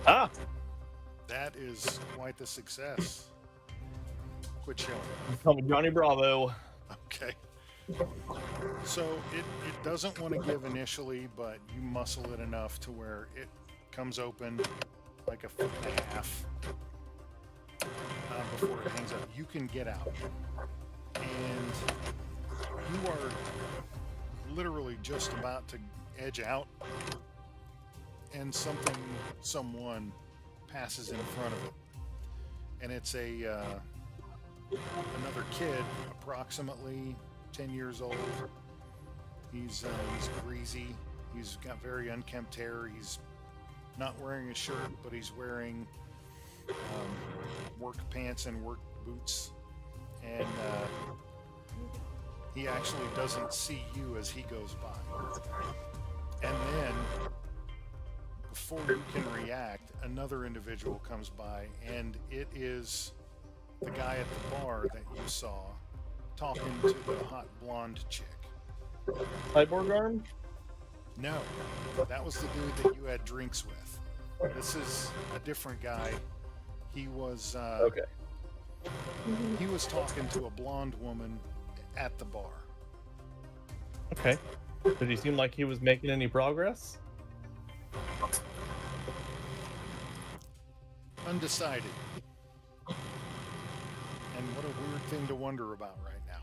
Ah, That is quite the success. Quit showing. call me Johnny Bravo. Okay. So it doesn't want to give initially, but you muscle it enough to where it comes open like a foot and a half before it hangs up. You can get out. And you are literally just about to edge out, and someone passes in front of it. And it's another kid, approximately 10 years old. He's greasy. He's got very unkempt hair. He's not wearing a shirt, but he's wearing work pants and work boots. And he actually doesn't see you as he goes by. And then, before you can react, another individual comes by, and it is the guy at the bar that you saw talking to the hot blonde chick. Cyborg arm? No, that was the dude that you had drinks with. This is a different guy. He was Okay. He was talking to a blonde woman at the bar. Okay. Did he seem like he was making any progress? Undecided. And what a weird thing to wonder about right now.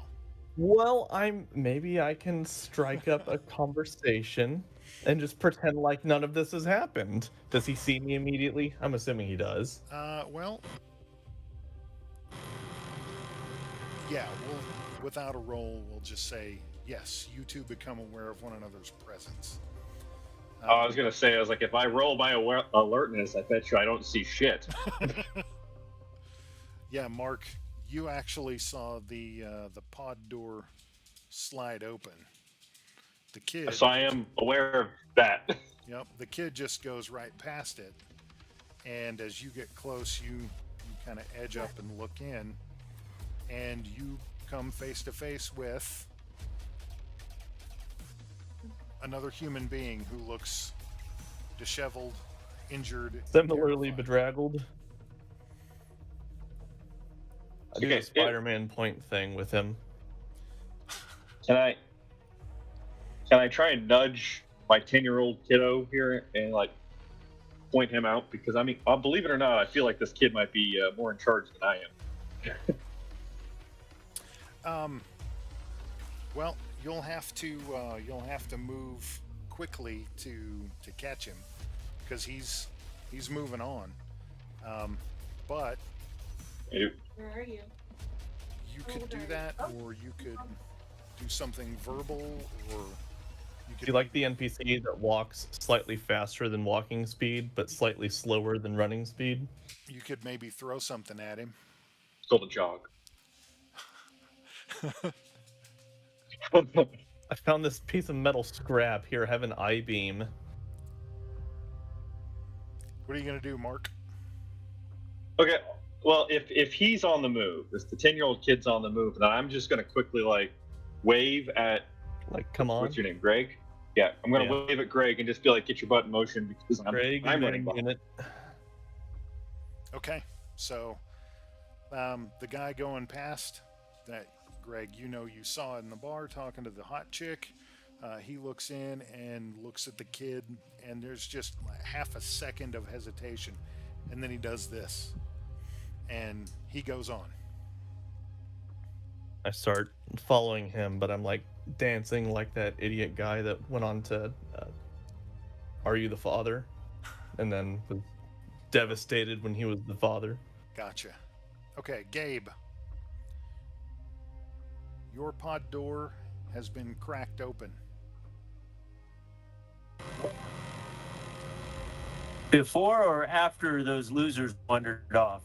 Well, maybe I can strike up a conversation and just pretend like none of this has happened. Does he see me immediately? I'm assuming he does. Well, yeah, without a roll, we'll just say, yes, you two become aware of one another's presence. I was gonna say, I was like, if I roll my alertness, I bet you I don't see shit. Yeah, Mark, you actually saw the pod door slide open. The kid. So I am aware of that. Yep, the kid just goes right past it, and as you get close, you kind of edge up and look in, and you come face to face with another human being who looks disheveled, injured, Similarly terrified. bedraggled. I do Okay, a Spider-Man point thing with him. Can I try and nudge my 10-year-old kiddo here and like point him out? Because I mean, believe it or not, I feel like this kid might be more in charge than I am. Well, you'll have to move quickly to catch him because he's moving on. But You- Where are you? you could do that, or you could do something verbal, or you Do could you like the NPC that walks slightly faster than walking speed, but slightly slower than running speed? you could maybe throw something at him. Still the jog. I found this piece of metal scrap here. I have an I-beam. What are you gonna do, Mark? Okay. Well, if he's on the move, if the 10-year-old kid's on the move, then I'm just gonna quickly like wave at Like, come on, what's your name, Greg? Yeah, I'm gonna Yeah. wave at Greg and just be like, get your butt in motion because Greg, I'm and running then behind. it. Okay, so the guy going past that, Greg, you know, you saw in the bar talking to the hot chick. He looks in and looks at the kid, and there's just like half a second of hesitation, and then he does this, and he goes on. I start following him, but I'm like dancing like that idiot guy that went on to Are You the Father? And then was devastated when he was the father. Gotcha. Okay, Gabe. Your pod door has been cracked open. Before or after those losers wandered off?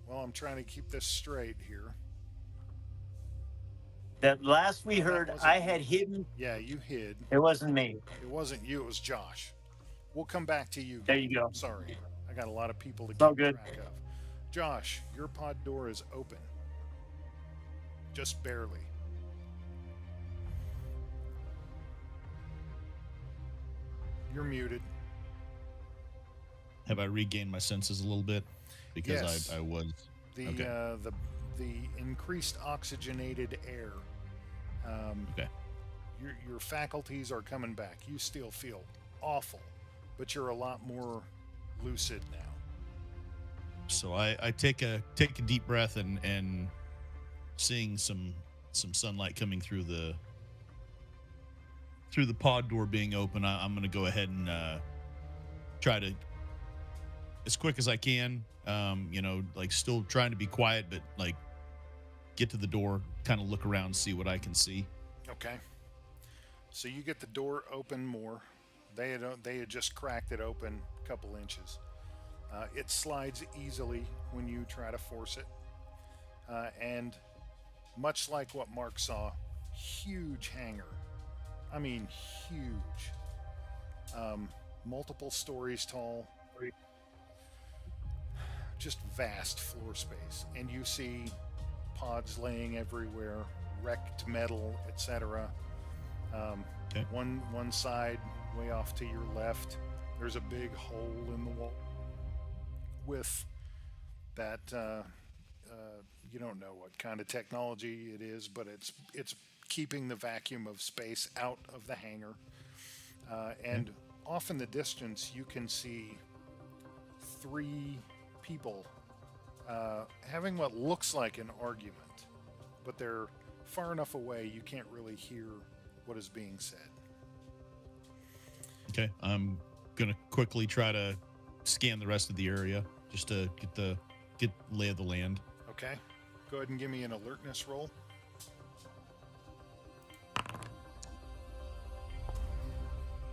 Well, I'm trying to keep this straight here. That last we That heard, wasn't I you. had hidden. Yeah, you hid. It wasn't me. It wasn't you, it was Josh. We'll come back to you. There you go. Sorry. I got a lot of people to It's all keep good. track of. Josh, your pod door is open. Just barely. You're muted. Have I regained my senses a little bit? Because Yes. I was. The Okay. the increased oxygenated air. Okay. Your faculties are coming back. You still feel awful, but you're a lot more lucid now. So I take a deep breath and seeing some sunlight coming through the pod door being open, I'm going to go ahead and try to, as quick as I can, like still trying to be quiet, but like get to the door, kind of look around, see what I can see. Okay. So you get the door open more. They had just cracked it open a couple inches. It slides easily when you try to force it. And much like what Mark saw, huge hangar. I mean, huge. Multiple stories tall. Just vast floor space. And you see pods laying everywhere, wrecked metal, etc. Okay. One side, way off to your left, there's a big hole in the wall with that. You don't know what kind of technology it is, but it's keeping the vacuum of space out of the hangar. And off in the distance, you can see three people having what looks like an argument, but they're far enough away you can't really hear what is being said. Okay. I'm gonna quickly try to scan the rest of the area just to get lay of the land. Okay, go ahead and give me an alertness roll.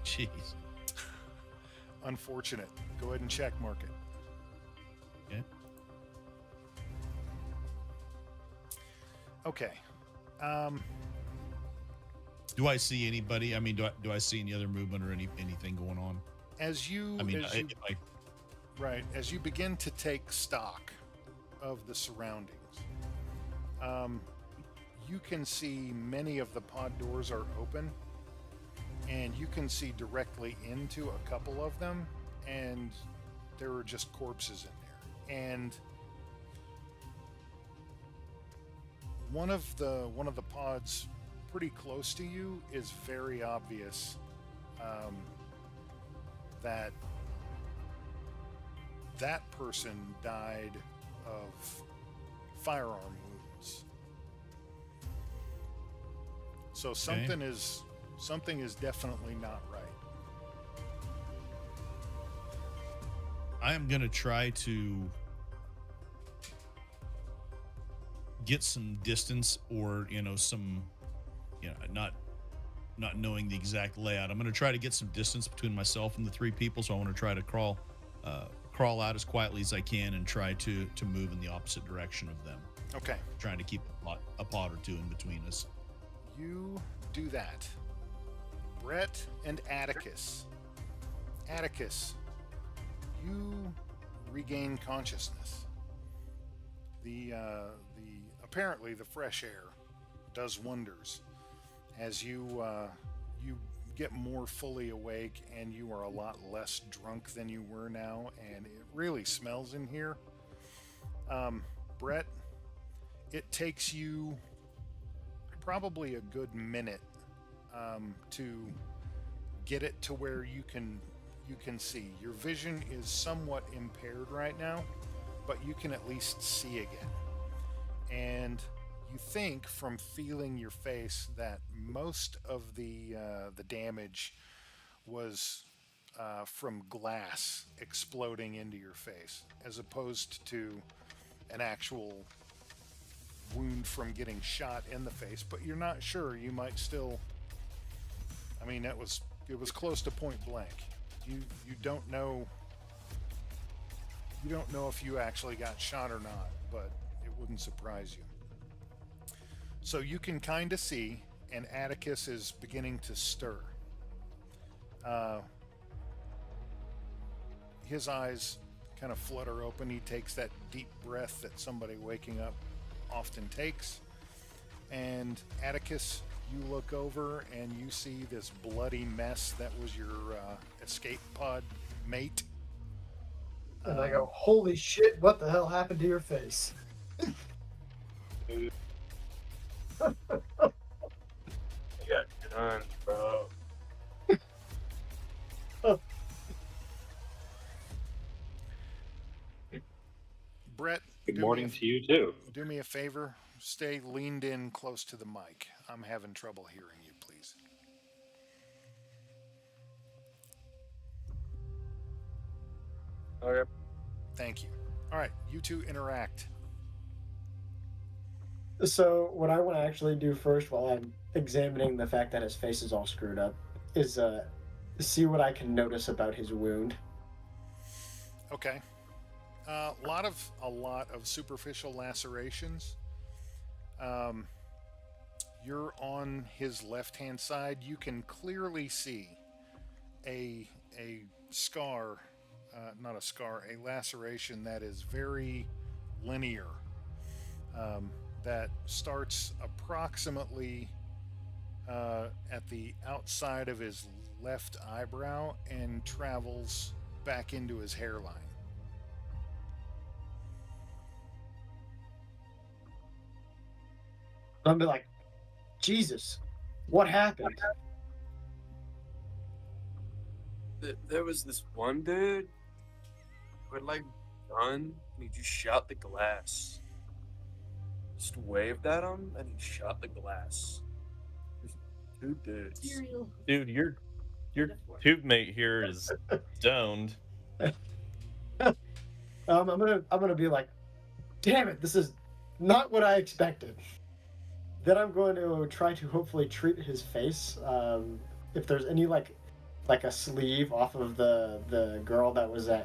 Jeez. Unfortunate. Go ahead and check mark it. Okay. Okay. Do I see anybody? I mean, do I see any other movement or anything going on? As you, I mean, right, as you begin to take stock of the surroundings, you can see many of the pod doors are open, and you can see directly into a couple of them, and there are just corpses in there. And one of the pods pretty close to you is very obvious that person died of firearm wounds. So something is definitely not right. I am gonna try to get some distance, or some, not knowing the exact layout. I'm gonna try to get some distance between myself and the three people. So I want to try to crawl out as quietly as I can and try to move in the opposite direction of them. Okay. Trying to keep a pod or two in between us. You do that. Brett and Atticus. Atticus, you regain consciousness. The apparently the fresh air does wonders as you get more fully awake, and you are a lot less drunk than you were now, and it really smells in here. Brett, it takes you probably a good minute to get it to where you can see. Your vision is somewhat impaired right now, but you can at least see again. And you think from feeling your face that most of the damage was from glass exploding into your face, as opposed to an actual wound from getting shot in the face. But you're not sure. You might still. I mean, it was close to point blank. You don't know. You don't know if you actually got shot or not, but it wouldn't surprise you. So you can kind of see, and Atticus is beginning to stir. His eyes kind of flutter open. He takes that deep breath that somebody waking up often takes. And Atticus, you look over and you see this bloody mess that was your escape pod mate. And I go, holy shit, what the hell happened to your face? Yeah, done, bro. Brett, Good morning to you too. do me a favor. Stay leaned in close to the mic. I'm having trouble hearing you, please. Okay. Thank you. All right, you two interact. So what I want to actually do first, while I'm examining the fact that his face is all screwed up, is see what I can notice about his wound. Okay. A lot of superficial lacerations. You're on his left-hand side. You can clearly see a scar, not a scar, a laceration that is very linear. That starts approximately at the outside of his left eyebrow and travels back into his hairline. I'm be like, Jesus, what happened? There was this one dude who had like gun and he just shot the glass. Just waved at him and he shot the glass. There's two dudes. Dude, your tube mate here is stoned. I'm gonna be like, damn it, this is not what I expected. Then I'm going to try to hopefully treat his face. If there's any like a sleeve off of the girl that was in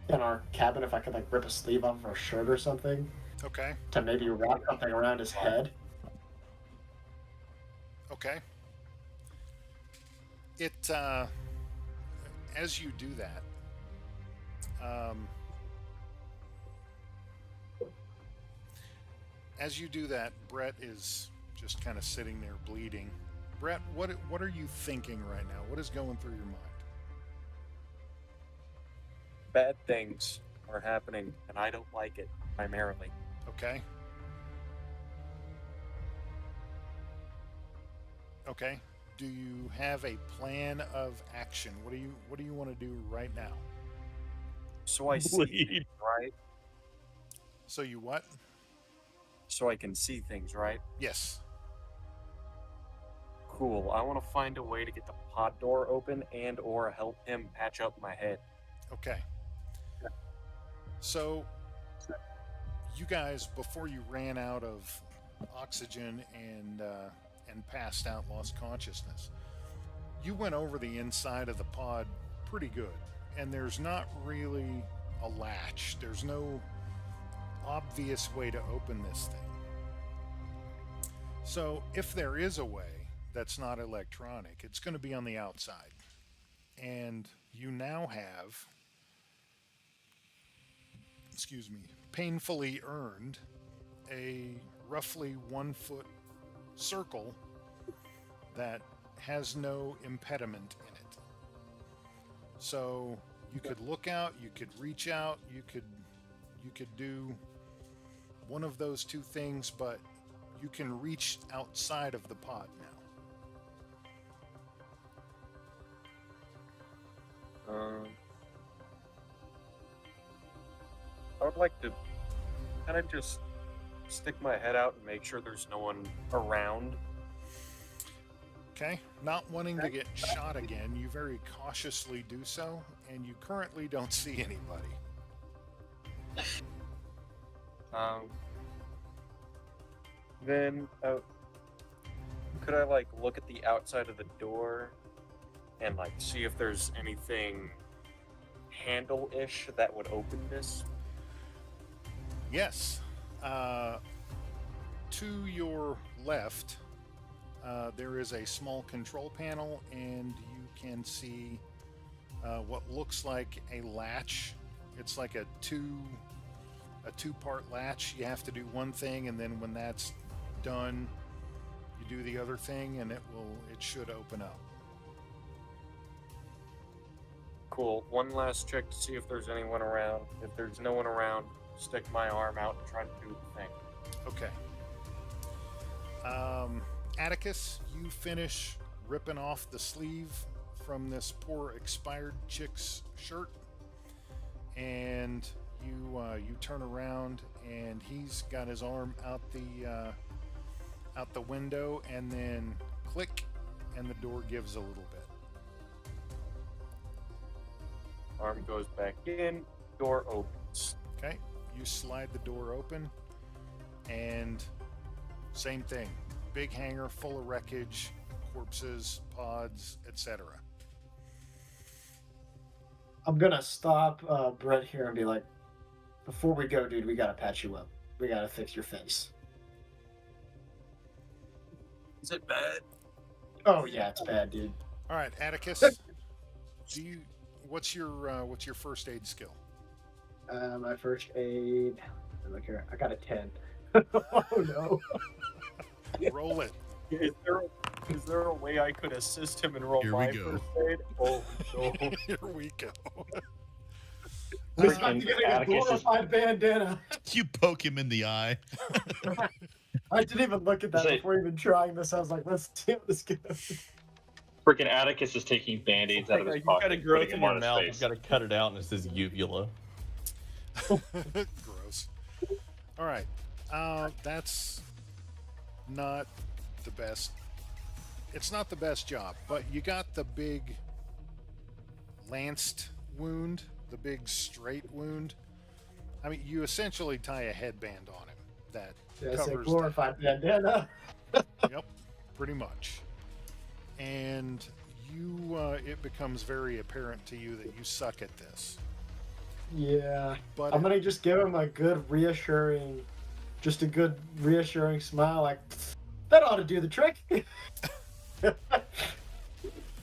our cabin, if I could like rip a sleeve off of her shirt or something. Okay. To maybe wrap something around his head. Okay. It as you do that, Brett is just kind of sitting there bleeding. Brett, what are you thinking right now? What is going through your mind? Bad things are happening and I don't like it primarily. Okay. Okay. Do you have a plan of action? What do you want to do right now? So I see Bleed. things, right? So you what? So I can see things, right? Yes. Cool. I want to find a way to get the pod door open and or help him patch up my head. Okay. So you guys, before you ran out of oxygen and passed out, lost consciousness, you went over the inside of the pod pretty good, and there's not really a latch. There's no obvious way to open this thing. So if there is a way that's not electronic, it's going to be on the outside. And you now have excuse me, painfully earned a roughly 1 foot circle that has no impediment in it. So you could look out, you could reach out, you could do one of those two things, but you can reach outside of the pod now. I would like to kind of just stick my head out and make sure there's no one around. Okay, not wanting to get shot again, you very cautiously do so, and you currently don't see anybody. Then could I like look at the outside of the door and like see if there's anything handle-ish that would open this? Yes. To your left, there is a small control panel, and you can see what looks like a latch. It's like a two-part latch. You have to do one thing, and then when that's done, you do the other thing, and it should open up. Cool. One last check to see if there's anyone around. If there's no one around, stick my arm out and try to do the thing. Okay. Atticus, you finish ripping off the sleeve from this poor expired chick's shirt, and you turn around, and he's got his arm out the window, and then click, and the door gives a little bit. Arm goes back in, door opens. Okay, you slide the door open, and same thing. Big hangar full of wreckage, corpses, pods, etc. I'm gonna stop Brett here and be like, before we go, dude, we gotta patch you up. We gotta fix your face. Is it bad? Oh yeah, it's bad, dude. All right, Atticus. What's your first aid skill? My first aid. Look here, I got a 10. Oh no. Roll it. Is there a way I could assist him and roll Here my we go. first aid? Oh no. Here we go. Looks Freaking like you're getting a Atticus is- glorified bandana. You poke him in the eye. I didn't even look at that Say- before even trying this. I was like, let's see how this goes. Freaking Atticus is taking band-aids out of his You pocket. got a and growth putting in them on your his mouth. face. You got to cut it out, and it says uvula. Gross. All right. That's not the best. It's not the best job, but you got the big lanced wound, the big straight wound. I mean, you essentially tie a headband on him that That's a covers glorified bandana. Yep, pretty much. And it becomes very apparent to you that you suck at this. Yeah. But I'm gonna just give him a good reassuring smile, like that ought to do the trick.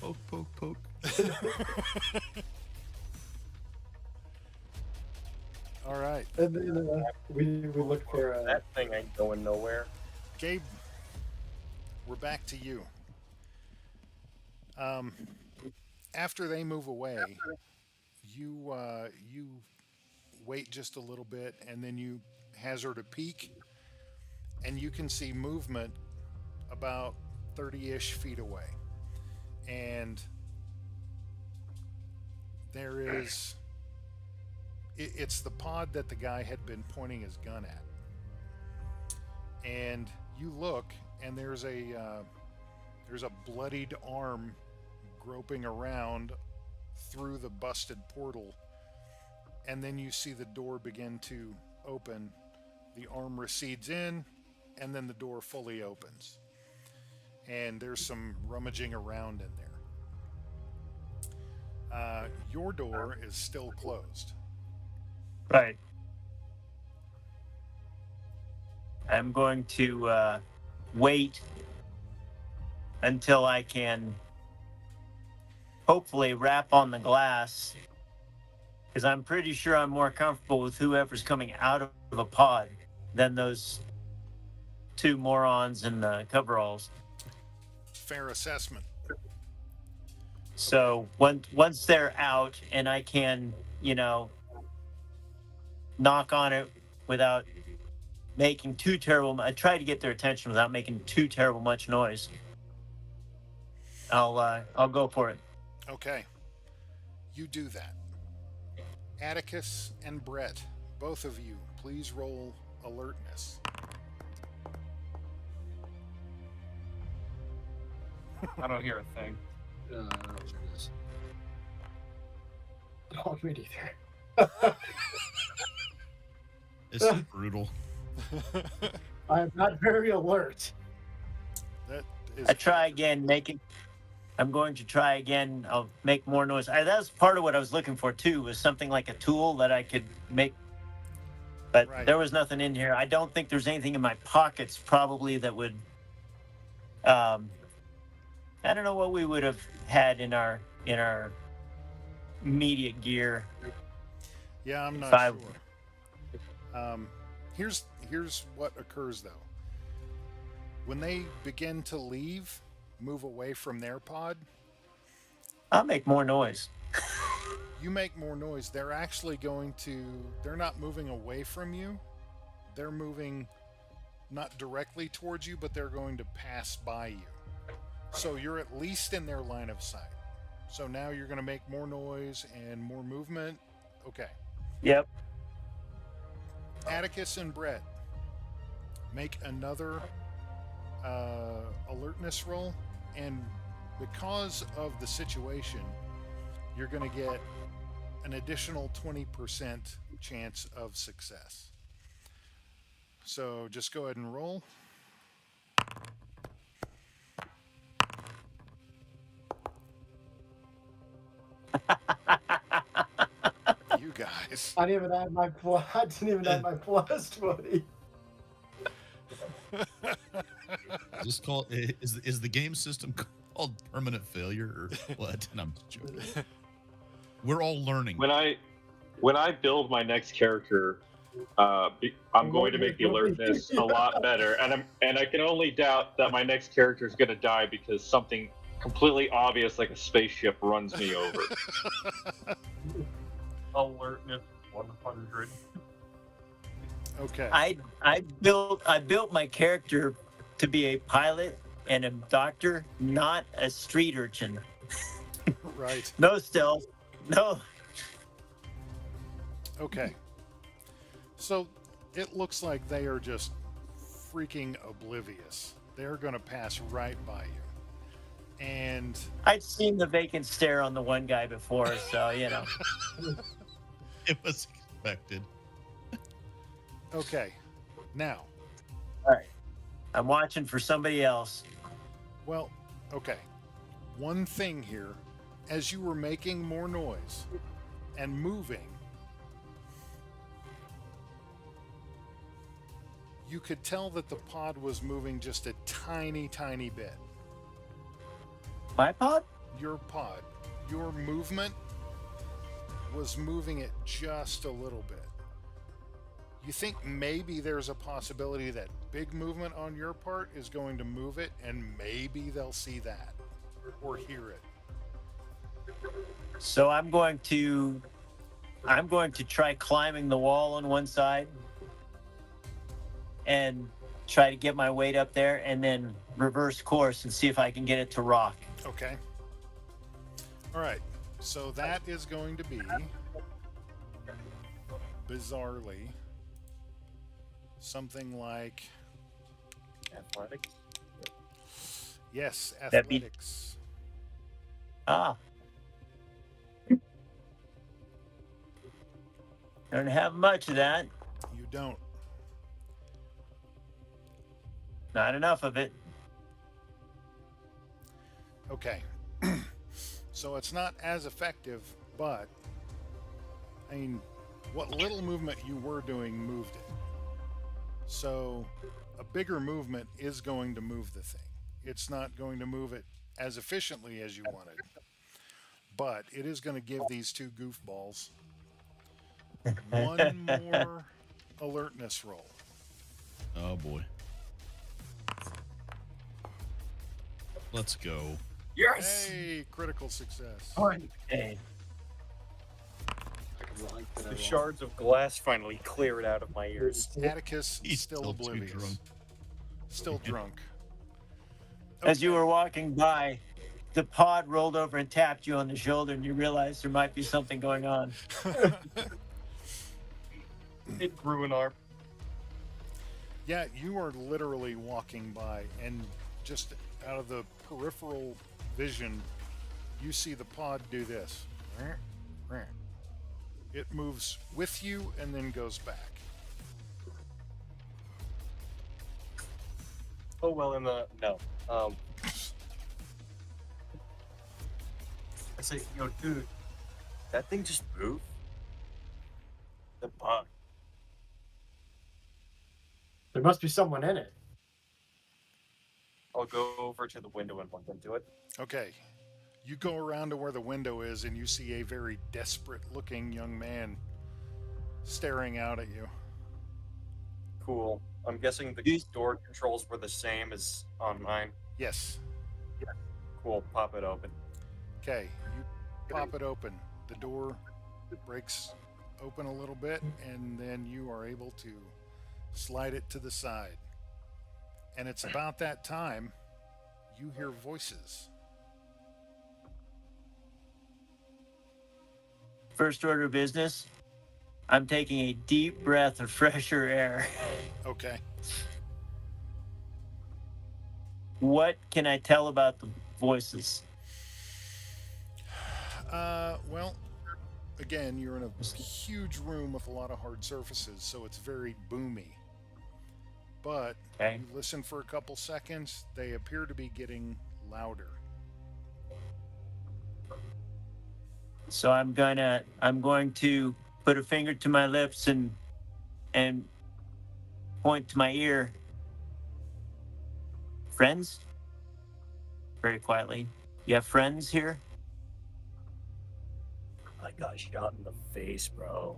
Poke, poke, poke. all right, And then we look for That thing ain't going nowhere. Gabe, we're back to you. After they move away, you wait just a little bit, and then you hazard a peek, and you can see movement about 30-ish feet away. And there is... It's the pod that the guy had been pointing his gun at. And you look, and there's a bloodied arm groping around through the busted portal, and then you see the door begin to open. The arm recedes in, and then the door fully opens, and there's some rummaging around in there. Your door is still closed. Right. I'm going to wait until I can hopefully rap on the glass Because I'm pretty sure I'm more comfortable with whoever's coming out of a pod than those two morons in the coveralls. Fair assessment. So once they're out and I can, knock on it without making too terrible. I try to get their attention without making too terrible much noise. I'll go for it. Okay. You do that. Atticus and Brett, both of you, please roll alertness. I don't hear a thing. Oh, me neither. This is brutal. I am not very alert. That is I try again, I'm going to try again. I'll make more noise. That's part of what I was looking for too, was something like a tool that I could make. But Right. there was nothing in here. I don't think there's anything in my pockets probably that would. I don't know what we would have had in our immediate gear. Yeah, I'm not Five. sure. Here's what occurs though. When they begin to move away from their pod, I'll make more noise. you make more noise. They're actually they're not moving away from you. They're moving not directly towards you, but they're going to pass by you. So you're at least in their line of sight. So now you're going to make more noise and more movement. Okay. Yep. Atticus and Brett, make another alertness roll, and because of the situation, you're going to get an additional 20% chance of success. So just go ahead and roll. You guys. I didn't even add my plus 20. Just call is the game system called permanent failure or what? And I'm joking. We're all learning. When I build my next character, I'm going to make the alertness a lot better, and I can only doubt that my next character is going to die because something completely obvious like a spaceship runs me over. Alertness 100. Okay. I built my character to be a pilot and a doctor, not a street urchin. Right. No stealth. No. Okay. So it looks like they are just freaking oblivious. They're going to pass right by you. And I'd seen the vacant stare on the one guy before, so It was expected. okay. Now, All right. I'm watching for somebody else. well, okay. One thing here, as you were making more noise and moving, you could tell that the pod was moving just a tiny, tiny bit. My pod? Your pod, your movement was moving it just a little bit. You think maybe there's a possibility that big movement on your part is going to move it, and maybe they'll see that or hear it. So I'm going to try climbing the wall on one side and try to get my weight up there and then reverse course and see if I can get it to rock. Okay. All right. So that is going to be bizarrely something like Athletics. yes, That'd be- athletics. Ah. Don't have much of that. You don't. Not enough of it. Okay. So it's not as effective, but I mean, what little movement you were doing moved it. So a bigger movement is going to move the thing. It's not going to move it as efficiently as you wanted, but it is going to give these two goofballs one more alertness roll. Oh boy. Let's go. Yes. Hey, critical success. Hey, The shards of glass finally cleared out of my ears. Atticus He's still still too oblivious. drunk. Still drunk. as you Okay. were walking by, the pod rolled over and tapped you on the shoulder, and you realized there might be something going on. It grew an arm. Yeah, you are literally walking by, and just out of the peripheral vision, you see the pod do this. It moves with you and then goes back. Oh well, no. I say, yo, dude, that thing just moved. The bug. There must be someone in it. I'll go over to the window and look into it. Okay. You go around to where the window is, and you see a very desperate-looking young man staring out at you. Cool. I'm guessing the door controls were the same as on mine. Yes. Cool. Pop it open. Okay. You pop it open. The door breaks open a little bit, and then you are able to slide it to the side. And it's about that time you hear voices. First order of business, I'm taking a deep breath of fresher air. Okay. What can I tell about the voices? Well, again, you're in a huge room with a lot of hard surfaces, so it's very boomy. But Okay. you listen for a couple seconds, they appear to be getting louder. So I'm going to put a finger to my lips and point to my ear. Friends? Very quietly. You have friends here? I got shot in the face, bro.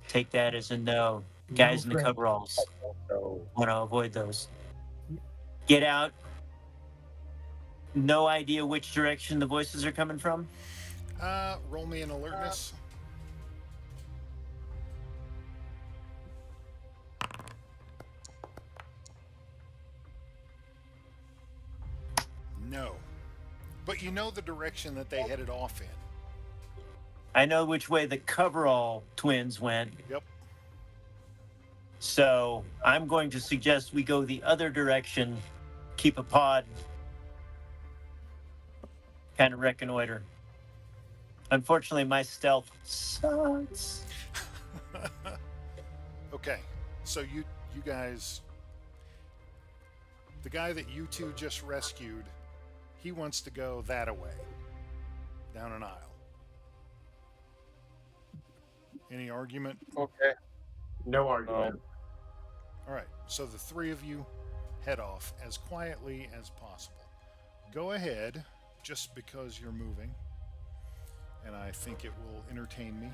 Take that as a no. Guys in the friend. coveralls. No. Want to avoid those. Get out. No idea which direction the voices are coming from? Roll me an alertness. No. But you know the direction that they headed off in. I know which way the coverall twins went. Yep. So I'm going to suggest we go the other direction, keep a pod, kind of reconnoiter. Unfortunately, my stealth sucks. Okay. So you guys, the guy that you two just rescued, he wants to go that away, down an aisle. Any argument? Okay. No argument. All right. So the three of you head off as quietly as possible. Go ahead, just because you're moving, and I think it will entertain me.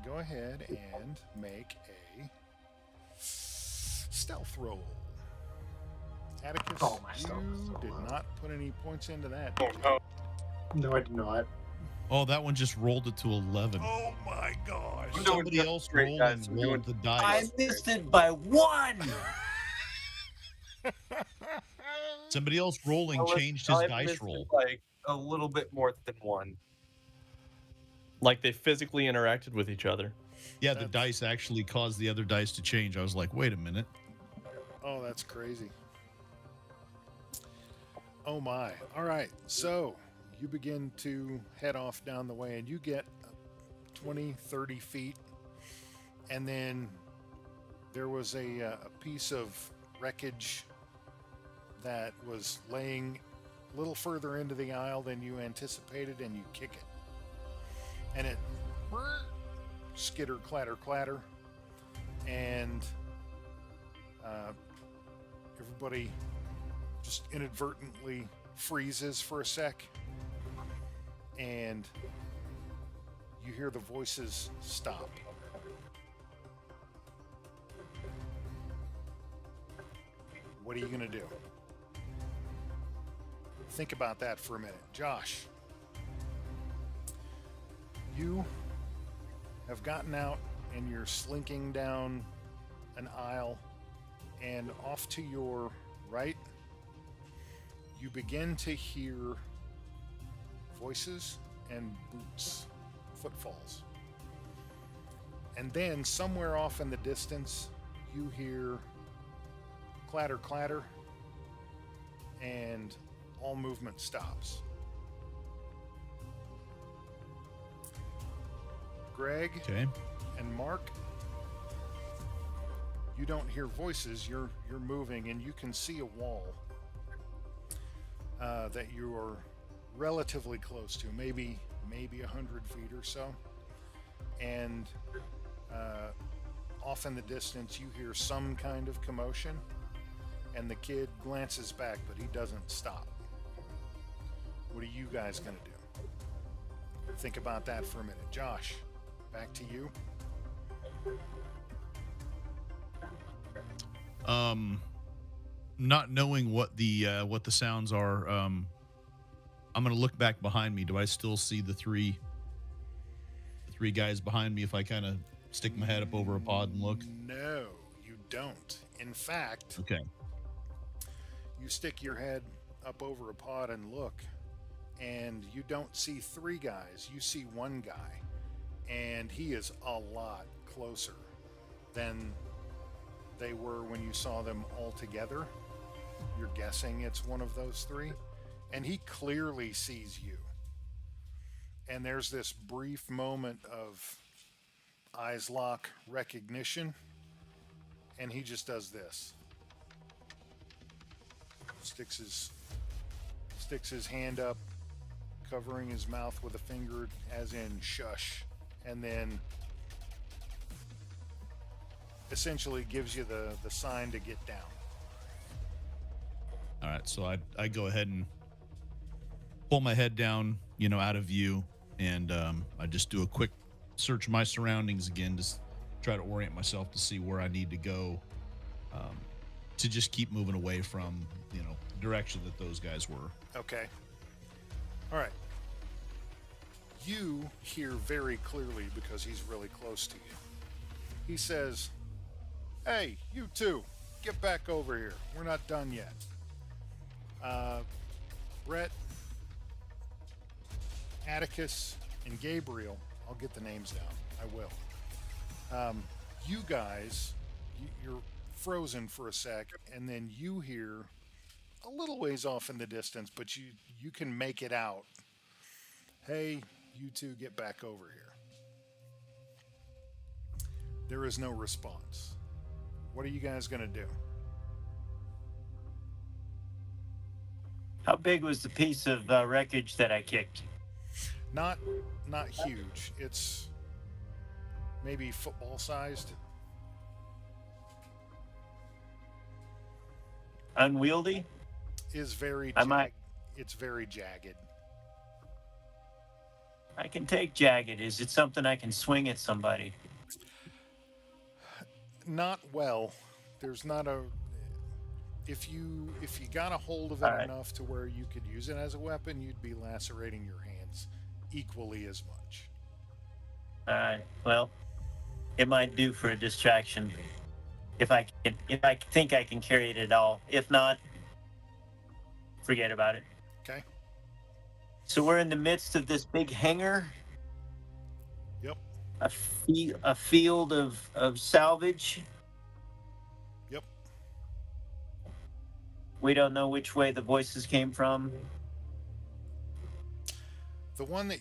Go ahead and make a stealth roll. Atticus, Oh, my stealth is you so did low. not put any points into that. Oh did you? no. No, I did not. Oh, that one just rolled it to 11. Oh my gosh. I'm doing Somebody just else great, rolled guys. and I'm doing- rolled the I dice. missed it by one. Somebody else rolling changed his I dice missed it roll. Like a little bit more than one. Like they physically interacted with each other. Yeah, the That's- dice actually caused the other dice to change. I was like, wait a minute. Oh, that's crazy. Oh my. All right. So you begin to head off down the way, and you get 20, 30 feet. And then there was a piece of wreckage that was laying a little further into the aisle than you anticipated, and you kick it. And it skitter, clatter, clatter. And everybody just inadvertently freezes for a sec. and you hear the voices stop. What are you going to do? Think about that for a minute. Josh, you have gotten out and you're slinking down an aisle, and off to your right, you begin to hear voices and boots, footfalls. And then somewhere off in the distance, you hear clatter, clatter, and all movement stops. Greg Okay. and Mark, you don't hear voices. You're moving, and you can see a wall that you are relatively close to, maybe 100 feet or so. And off in the distance, you hear some kind of commotion, and the kid glances back, but he doesn't stop. What are you guys gonna do? Think about that for a minute. Josh, back to you. Not knowing what the sounds are, I'm gonna look back behind me. Do I still see the three guys behind me if I kind of stick my head up over a pod and look? No, you don't. In fact, Okay. you stick your head up over a pod and look, and you don't see three guys. You see one guy, and he is a lot closer than they were when you saw them all together. You're guessing it's one of those three, and he clearly sees you. And there's this brief moment of eyes lock recognition, and he just does this. Sticks his hand up, covering his mouth with a finger as in shush, and then essentially gives you the sign to get down. All right. So I go ahead and pull my head down, out of view, and I just do a quick search of my surroundings again, just try to orient myself to see where I need to go, to just keep moving away from the direction that those guys were. Okay. All right. You hear very clearly because he's really close to you. He says, "Hey, you two, get back over here. We're not done yet." Brett, Atticus, and Gabriel, I'll get the names down. I will. You guys, you're frozen for a sec, and then you hear a little ways off in the distance, but you can make it out. "Hey, you two, get back over here." There is no response. What are you guys going to do? How big was the piece of wreckage that I kicked? Not huge. It's maybe football sized. Unwieldy? Is very it's very jagged. I can take jagged. Is it something I can swing at somebody? Not well. There's not a if you got a hold of it All right. enough to where you could use it as a weapon, you'd be lacerating your hands equally as much. All right. Well, it might do for a distraction. If I think I can carry it at all. If not, forget about it. Okay. So we're in the midst of this big hangar. Yep. A field of salvage. Yep. We don't know which way the voices came from. The one that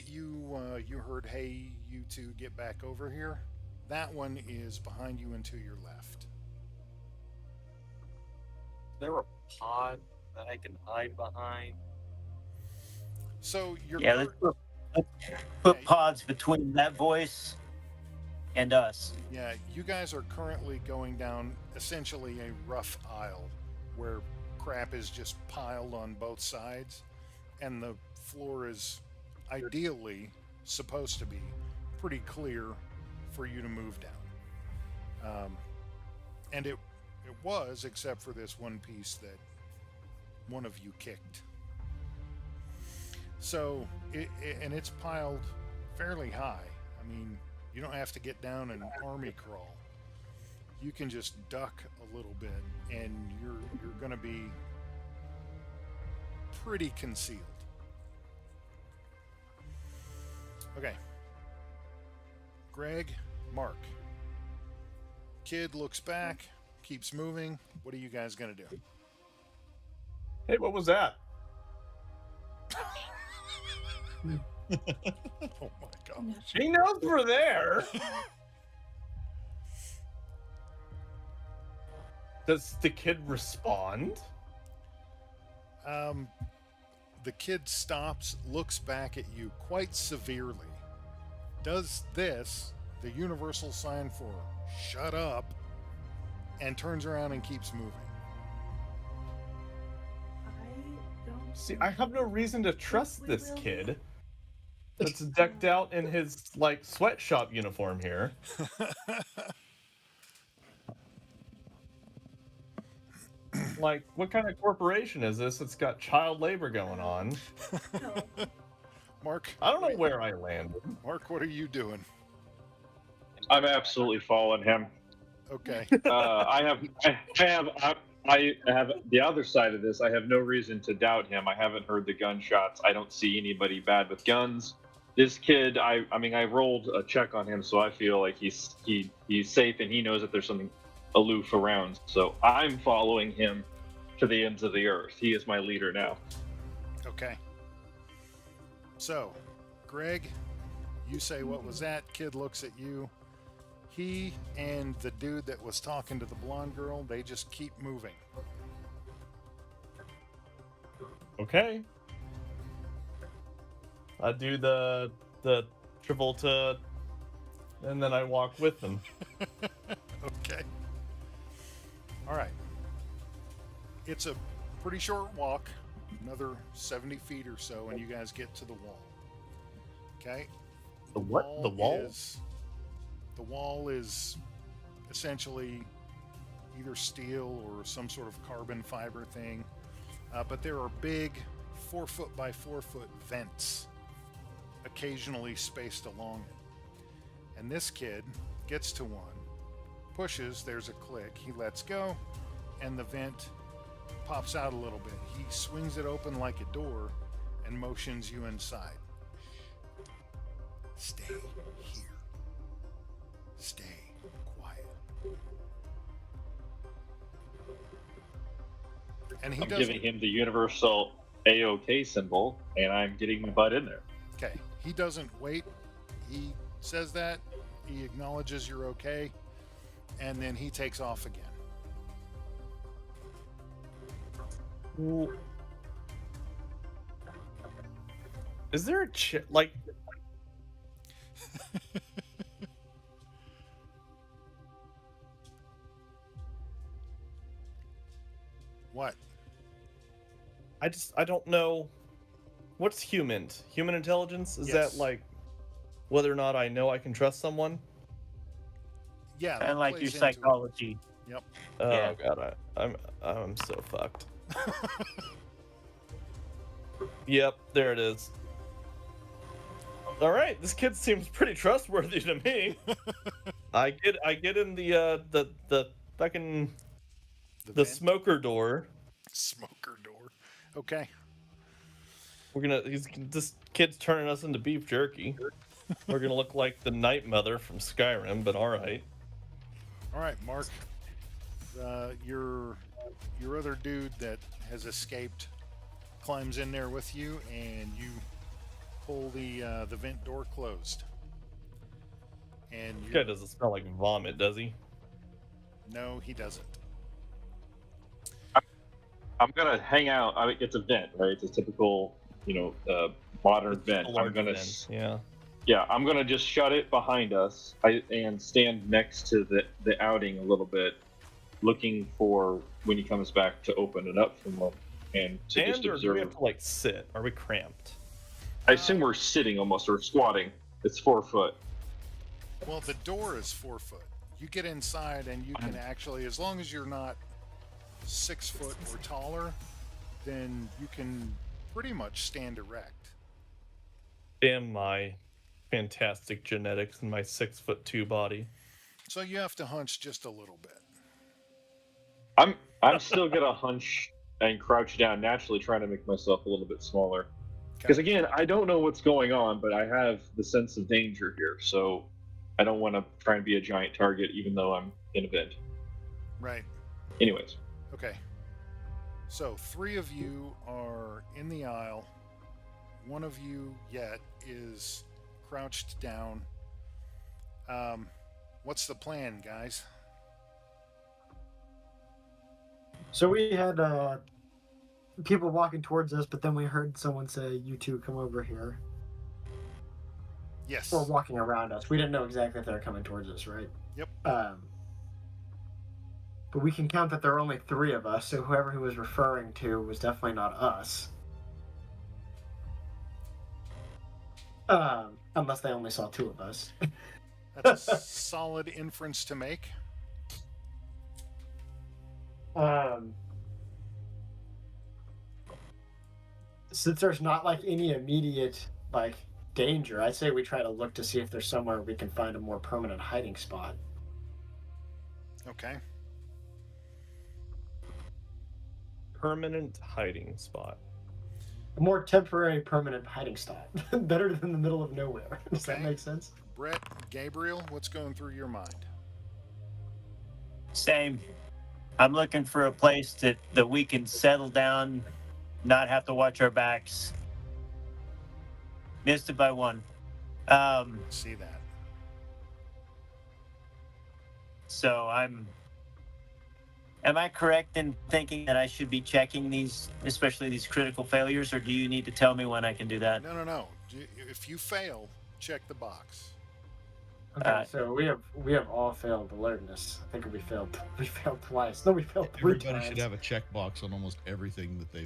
you heard, "Hey, you two, get back over here." That one is behind you and to your left. Is there a pod that I can hide behind? So you're Yeah, let's put pods between that voice and us. Yeah, you guys are currently going down essentially a rough aisle where crap is just piled on both sides, and the floor is ideally supposed to be pretty clear for you to move down. And it was, except for this one piece that one of you kicked. So, and it's piled fairly high. I mean, you don't have to get down and army crawl. You can just duck a little bit, and you're going to be pretty concealed. Okay. Greg, Mark. Kid looks back, keeps moving. What are you guys going to do? Hey, what was that? Oh my gosh. She knows we're there. Does the kid respond? The kid stops, looks back at you quite severely, does this, the universal sign for shut up, and turns around and keeps moving. I don't See, I have no reason to trust this kid that's decked out in his, like, sweatshop uniform here. Like, what kind of corporation is this that's got child labor going on? know. Mark, I don't know where I landed. Mark, what are you doing? I'm absolutely following him. Okay. I have the other side of this. I have no reason to doubt him. I haven't heard the gunshots. I don't see anybody bad with guns. This kid, I mean, I rolled a check on him, so I feel like he's safe and he knows that there's something aloof around. So I'm following him to the ends of the earth. He is my leader now. Okay. So, Greg, you say, what was that? Kid looks at you. He and the dude that was talking to the blonde girl, they just keep moving. Okay. I do the Travolta, and then I walk with them. Okay. All right. It's a pretty short walk, another 70 feet or so, and you guys get to the wall. Okay? The what? The wall? The wall is essentially either steel or some sort of carbon fiber thing, but there are big 4 foot by 4 foot vents occasionally spaced along it. And this kid gets to one, pushes, there's a click, he lets go, and the vent pops out a little bit. He swings it open like a door and motions you inside. Stay here. Stay quiet. And I'm giving him the universal AOK symbol, and I'm getting my butt in there. Okay. He doesn't wait. He says that. He acknowledges you're okay. And then he takes off again. Is there a like? What? I don't know. What's human? Human intelligence? Is Yes. that like whether or not I know I can trust someone? Yeah. Kind that of like your plays into it. psychology. Oh Yeah. god, I'm so fucked. Yep, there it is. All right, this kid seems pretty trustworthy to me. I get in the fucking the vent? smoker door. Smoker door. Okay. This kid's turning us into beef jerky. We're gonna look like the Night Mother from Skyrim, but all right. All right, Mark. Your other dude that has escaped climbs in there with you, and you pull the vent door closed. And This guy doesn't smell like vomit, does he? No, he doesn't. I'm gonna hang out. I mean, it's a vent, right? It's a typical, modern vent. A I'm large gonna, vent, yeah. yeah, I'm gonna just shut it behind us and stand next to the outing a little bit, looking for when he comes back to open it up for him and to just Or do we observe. have to like sit? Are we cramped? I assume we're sitting almost or squatting. It's 4 foot. Well, the door is 4 foot. You get inside and you can actually, as long as you're not 6 foot or taller, then you can pretty much stand erect. Damn my fantastic genetics and my 6'2" body. So you have to hunch just a little bit. I'm still gonna hunch and crouch down naturally, trying to make myself a little bit smaller. Because Okay. again, I don't know what's going on, but I have the sense of danger here, so I don't want to try and be a giant target, even though I'm in a vent. Right. Anyways, Okay. So 3 of you are in the aisle. 1 of you yet is crouched down. What's the plan, guys? So we had people walking towards us, but then we heard someone say, "You two come over here." Yes. Or walking around us. We didn't know exactly if they were coming towards us, right? Yep. But we can count that there are only 3 of us, so whoever he was referring to was definitely not us. Unless they only saw 2 of us. That's a solid inference to make. Since there's not like any immediate like danger, I'd say we try to look to see if there's somewhere we can find a more permanent hiding spot. Okay. Permanent hiding spot. A more temporary permanent hiding spot. Better than the middle of nowhere. Does that Okay. make sense? Brett, Gabriel, what's going through your mind? Same. I'm looking for a place that we can settle down, not have to watch our backs. Missed it by 1. See that. So am I correct in thinking that I should be checking these, especially these critical failures, or do you need to tell me when I can do that? No. If you fail, check the box. Okay, so we have all failed alertness. I think we failed twice. No, we failed 3 Everybody times. should have a checkbox on almost everything that they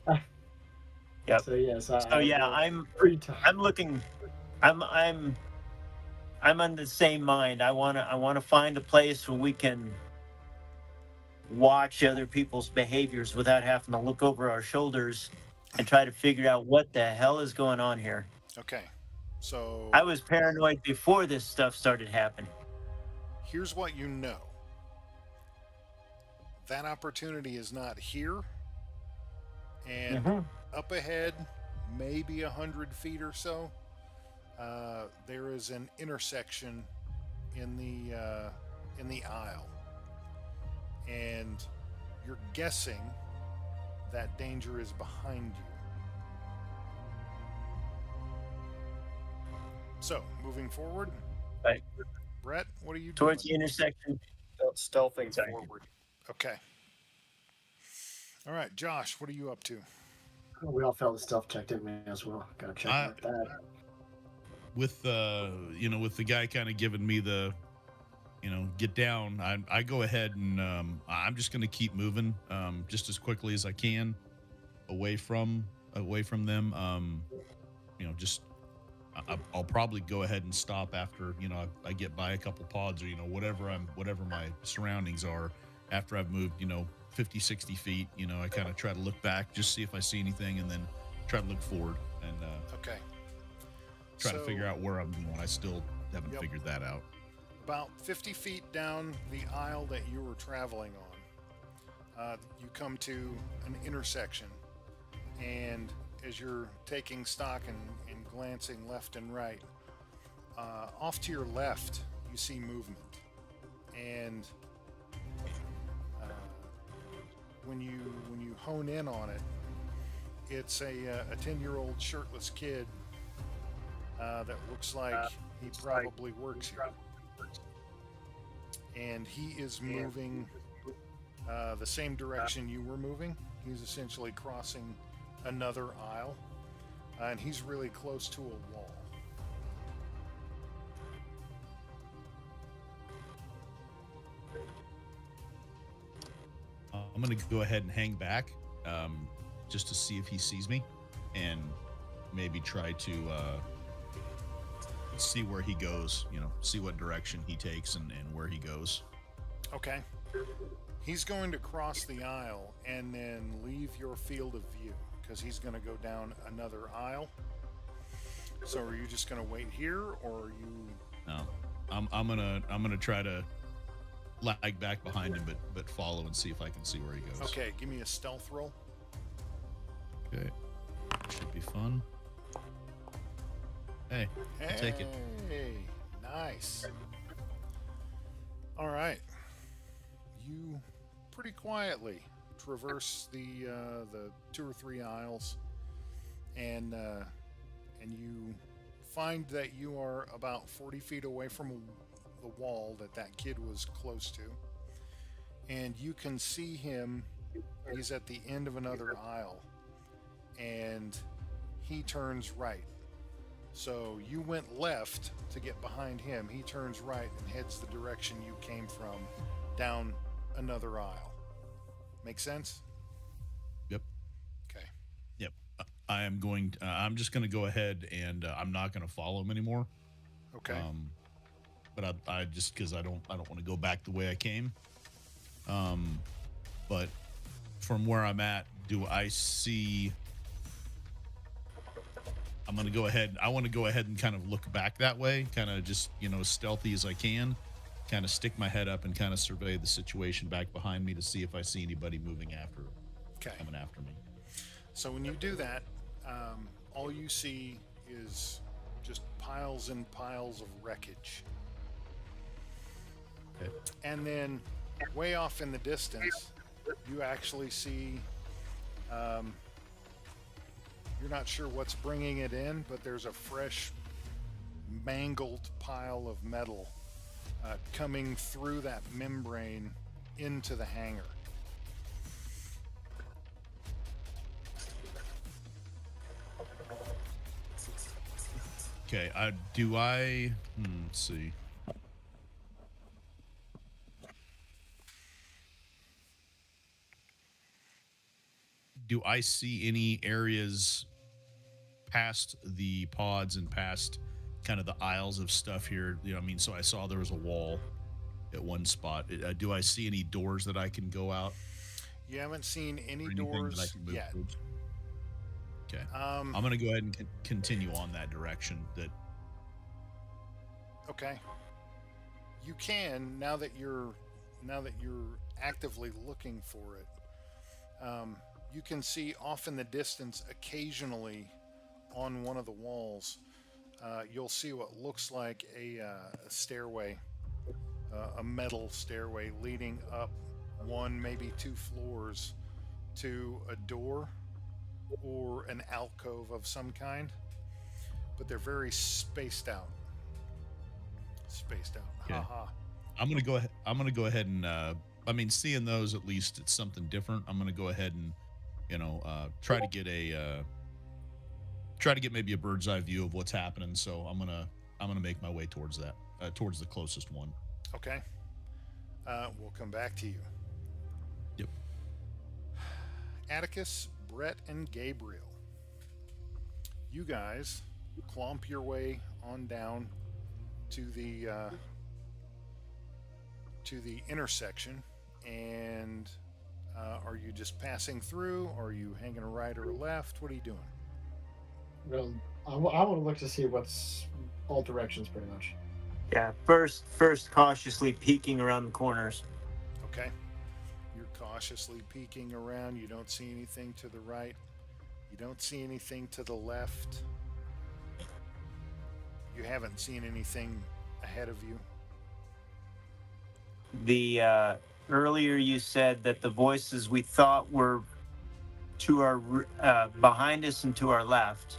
roll. Yep. So yes. So yeah, I'm 3 times. looking. I'm on the same mind. I wanna find a place where we can watch other people's behaviors without having to look over our shoulders and try to figure out what the hell is going on here. Okay. So I was paranoid before this stuff started happening. here's what you know. That opportunity is not here. And up ahead, maybe 100 feet or so, there is an intersection in the aisle, and you're guessing that danger is behind you. So, moving forward, Right. Brett, what are you Towards doing? the intersection. Stealthing Sorry. forward. Okay. All right, Josh, what are you up to? We all failed the stealth check, didn't we, as well? Gotta check mark that. With with the guy kind of giving me the, get down. I go ahead and I'm just going to keep moving just as quickly as I can away from them. I'll probably go ahead and stop after I get by a couple pods or whatever my surroundings are. After I've moved 50, 60 feet, I kind of try to look back, just see if I see anything, and then try to look forward and Okay. try to So- figure out where I'm going. I still haven't Yep. figured that out. About 50 feet down the aisle that you were traveling on, you come to an intersection, and as you're taking stock and glancing left and right, off to your left you see movement, and when you hone in on it, it's a 10-year-old shirtless kid that looks like he probably works here. And he is moving the same direction you were moving. He's essentially crossing another aisle, and he's really close to a wall. I'm going to go ahead and hang back. just to see if he sees me, and maybe try to see where he goes. See what direction he takes and where he goes. Okay. He's going to cross the aisle and then leave your field of view because he's going to go down another aisle. So are you just going to wait here, or are you? No, I'm gonna try to lag back behind him, but follow and see if I can see where he goes. Okay, give me a stealth roll. Okay, should be fun. Hey, I'll take it. Hey, nice. All right, you pretty quietly traverse the 2 or 3 aisles, and you find that you are about 40 feet away from the wall that kid was close to, and you can see him. He's at the end of another aisle, and he turns right. So you went left to get behind him. He turns right and heads the direction you came from, down another aisle. Make sense? Yep. Okay. Yep. I'm just going to go ahead and I'm not going to follow him anymore. Okay. But I just, because I don't want to go back the way I came. But from where I'm at, do I see? I'm going to go ahead. I want to go ahead and kind of look back that way, kind of just, as stealthy as I can, kind of stick my head up and kind of survey the situation back behind me to see if I see anybody moving coming after me. So when you do that, all you see is just piles and piles of wreckage. Okay. And then way off in the distance, you actually see, you're not sure what's bringing it in, but there's a fresh, mangled pile of metal coming through that membrane into the hangar. Okay. Let's see. Do I see any areas past the pods and past kind of the aisles of stuff here? So I saw there was a wall at one spot. Do I see any doors that I can go out? You haven't seen any Or anything that I doors can move yet. towards? Okay. I'm going to go ahead and continue on that direction. Okay. You can, now that you're actively looking for it. You can see off in the distance, occasionally on one of the walls, you'll see what looks like a stairway, a metal stairway leading up 1, maybe 2 floors to a door or an alcove of some kind, but they're very spaced out. Okay. Haha. I'm going to go ahead and seeing those, at least it's something different. I'm going to go ahead and try to get maybe a bird's eye view of what's happening. So I'm gonna make my way towards that, towards the closest one. Okay. We'll come back to you. Yep. Atticus, Brett, and Gabriel. You guys clomp your way on down to the intersection, and are you just passing through, or are you hanging a right or a left? What are you doing? Well, I want to look to see what's all directions, pretty much. Yeah, first cautiously peeking around the corners. Okay. You're cautiously peeking around. You don't see anything to the right. You don't see anything to the left. You haven't seen anything ahead of you. The earlier you said that the voices we thought were to our behind us and to our left.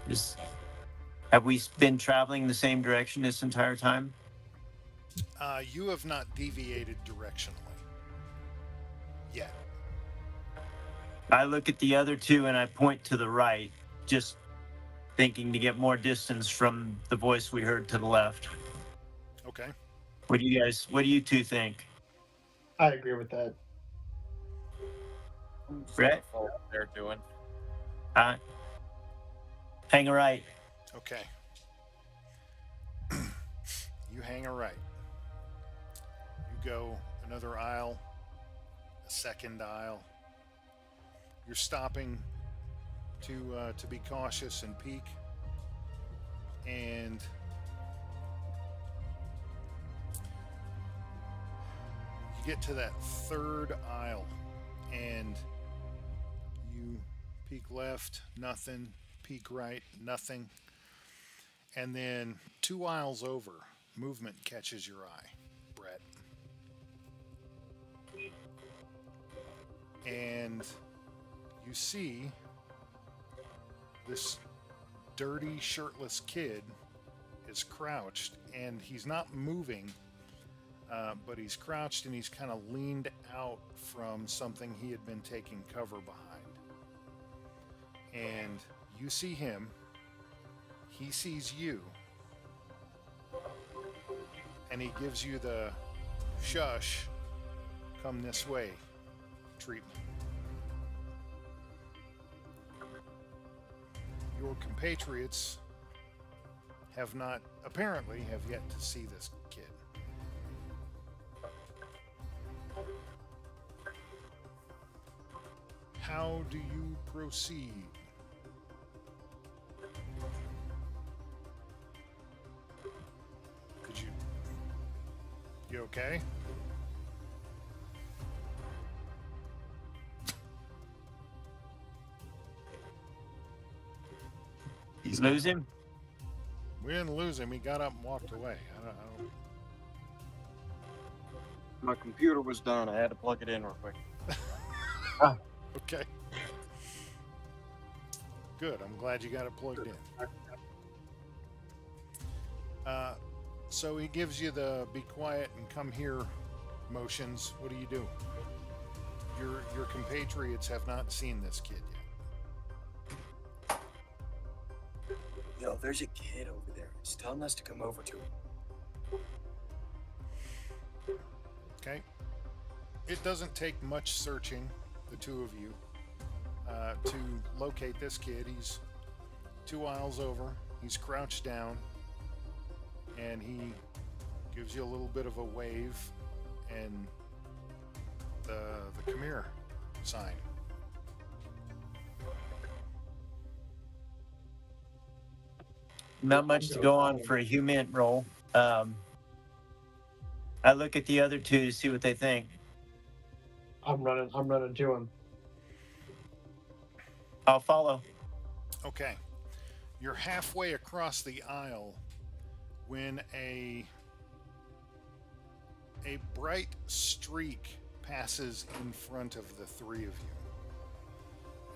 Have we been traveling the same direction this entire time? You have not deviated directionally yet. I look at the other two and I point to the right, just thinking to get more distance from the voice we heard to the left. Okay. What do you two think? I agree with that. What Brett? they're doing. Hang a right. Okay. You hang a right. You go another aisle, a second aisle. You're stopping to be cautious and peek, and you get to that third aisle, and you peek left, nothing. Peek right, nothing. And then 2 aisles over, movement catches your eye, Brett. And you see this dirty, shirtless kid is crouched, and he's not moving, but he's crouched and he's kind of leaned out from something he had been taking cover behind. And you see him, he sees you, and he gives you the shush, come this way treatment. Your compatriots have not, apparently, have yet to see this kid. How do you proceed? Could you okay? Lose him? We didn't lose him. He got up and walked away. I don't... My computer was done. I had to plug it in real quick. Okay. Good. I'm glad you got it plugged in. So he gives you the be quiet and come here motions. What do? Your compatriots have not seen this kid yet. Yo, there's a kid over there. He's telling us to come over to him. Okay. It doesn't take much searching, the two of you, to locate this kid. He's 2 aisles over. He's crouched down, and he gives you a little bit of a wave and the come here sign. Not much to go on for a human roll. I look at the other two to see what they think. I'm running to him. I'll follow. Okay. You're halfway across the aisle when a bright streak passes in front of the three of you.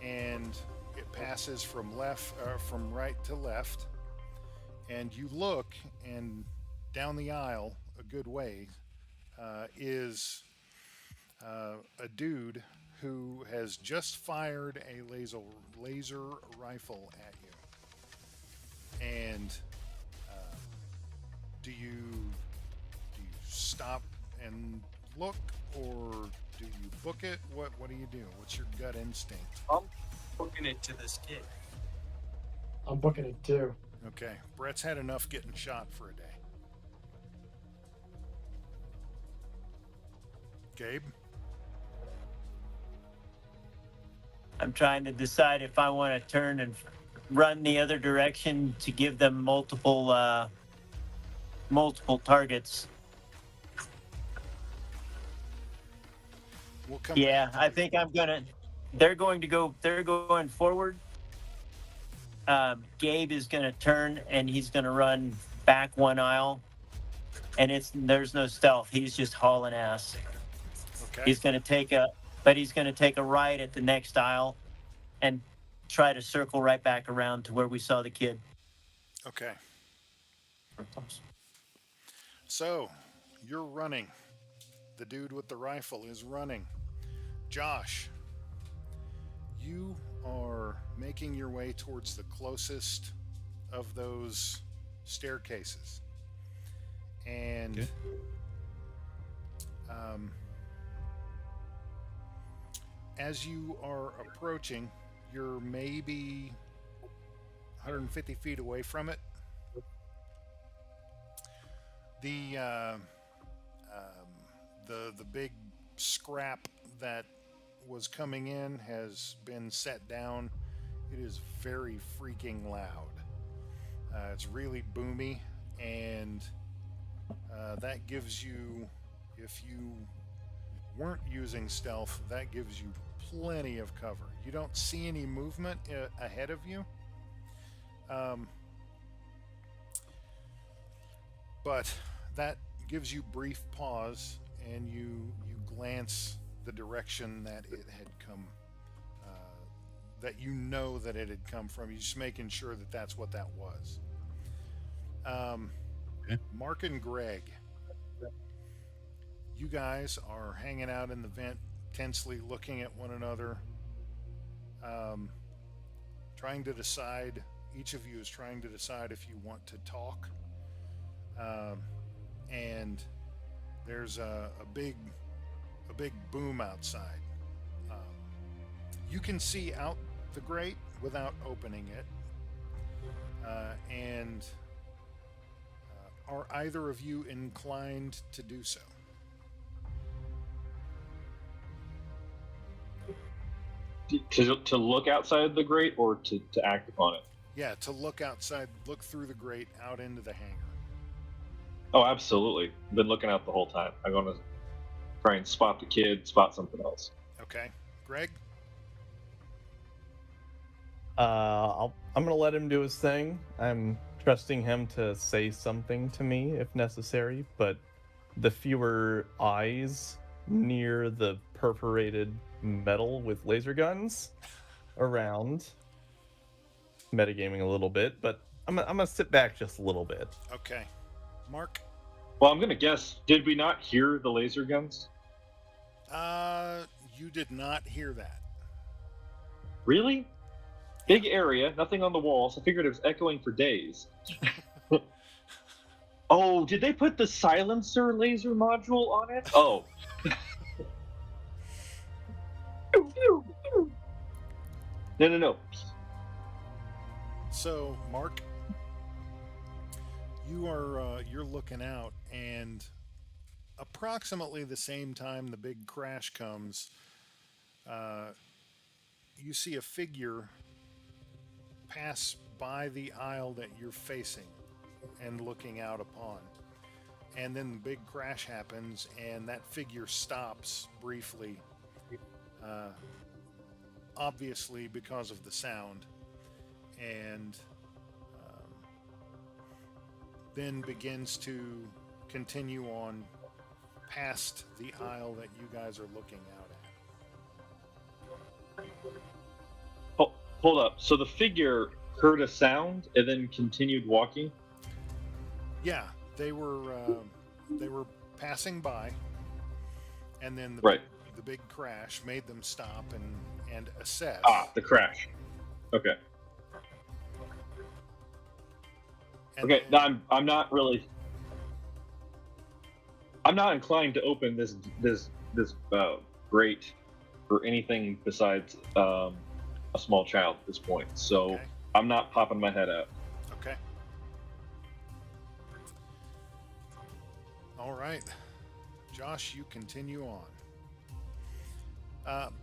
And it passes from right to left. And you look, and down the aisle a good way is a dude who has just fired a laser rifle at you. And do you stop and look, or do you book it? What do you do? What's your gut instinct? I'm booking it to this kid. I'm booking it too. Okay, Brett's had enough getting shot for a day. Gabe? I'm trying to decide if I want to turn and run the other direction to give them multiple targets. We'll come Yeah, back. I think I'm gonna. They're going forward. Gabe is gonna turn and he's gonna run back 1 aisle, and there's no stealth. He's just hauling ass. Okay. He's gonna take a right at the next aisle, and try to circle right back around to where we saw the kid. Okay. So, you're running. The dude with the rifle is running. Josh, you are making your way towards the closest of those staircases. And Okay. As you are approaching, You're maybe 150 feet away from it. The the big scrap that was coming in has been set down. It is very freaking loud. It's really boomy, and that gives you, if you weren't using stealth, that gives you plenty of cover. You don't see any movement ahead of you. But that gives you brief pause, and you glance the direction that it had come, that you know that it had come from. You're just making sure that that's what that was. Okay. Mark and Greg, you guys are hanging out in the vent, tensely looking at one another, trying to decide. Each of you is trying to decide if you want to talk. And there's a big boom outside. You can see out the grate without opening it. And are either of you inclined to do so? To look outside the grate or to act upon it? Yeah, to look outside, look through the grate out into the hangar. Oh, absolutely. Been looking out the whole time. I'm going to try and spot the kid, spot something else. Okay. Greg? I'm gonna let him do his thing. I'm trusting him to say something to me if necessary, but the fewer eyes near the perforated metal with laser guns around, metagaming a little bit, but I'm gonna sit back just a little bit. Okay. Mark? Well, I'm going to guess, did we not hear the laser guns? You did not hear that. Really? Big area, nothing on the walls. I figured it was echoing for days. Oh, did they put the silencer laser module on it? Oh. No. So, Mark, you're looking out, and approximately the same time the big crash comes, you see a figure pass by the aisle that you're facing and looking out upon. And then the big crash happens, and that figure stops briefly, obviously because of the sound, and then begins to continue on past the aisle that you guys are looking out at. Oh, hold up. So the figure heard a sound and then continued walking? Yeah, they were passing by, and then Right. the big crash made them stop and assess. Ah, the crash. Okay. And Okay, then- no, I'm not really. I'm not inclined to open this grate for anything besides a small child at this point. So Okay. I'm not popping my head out. Okay. All right, Josh, you continue on.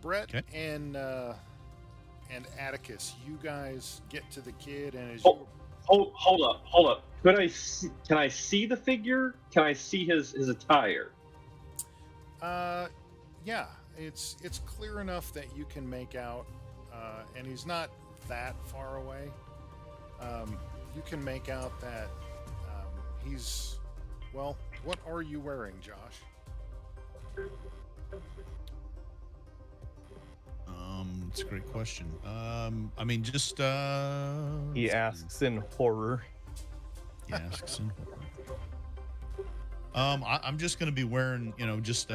Brett Okay. and Atticus, you guys get to the kid, and as Oh. Hold up. Can I see the figure? Can I see his attire? yeah, it's clear enough that you can make out, and he's not that far away. You can make out that he's, well, what are you wearing, Josh? It's a great question. I mean, just He asks in horror. He asks in horror. I'm just gonna be wearing, just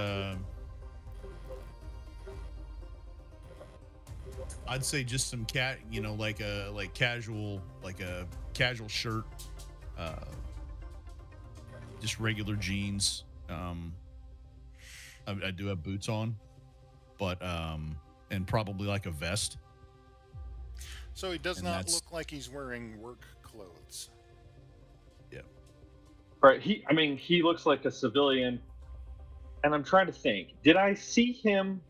I'd say just some like a casual shirt, just regular jeans. I do have boots on, but and probably like a vest. So he does And not that's- look like he's wearing work clothes. Right. He looks like a civilian, and I'm trying to think. Did I see him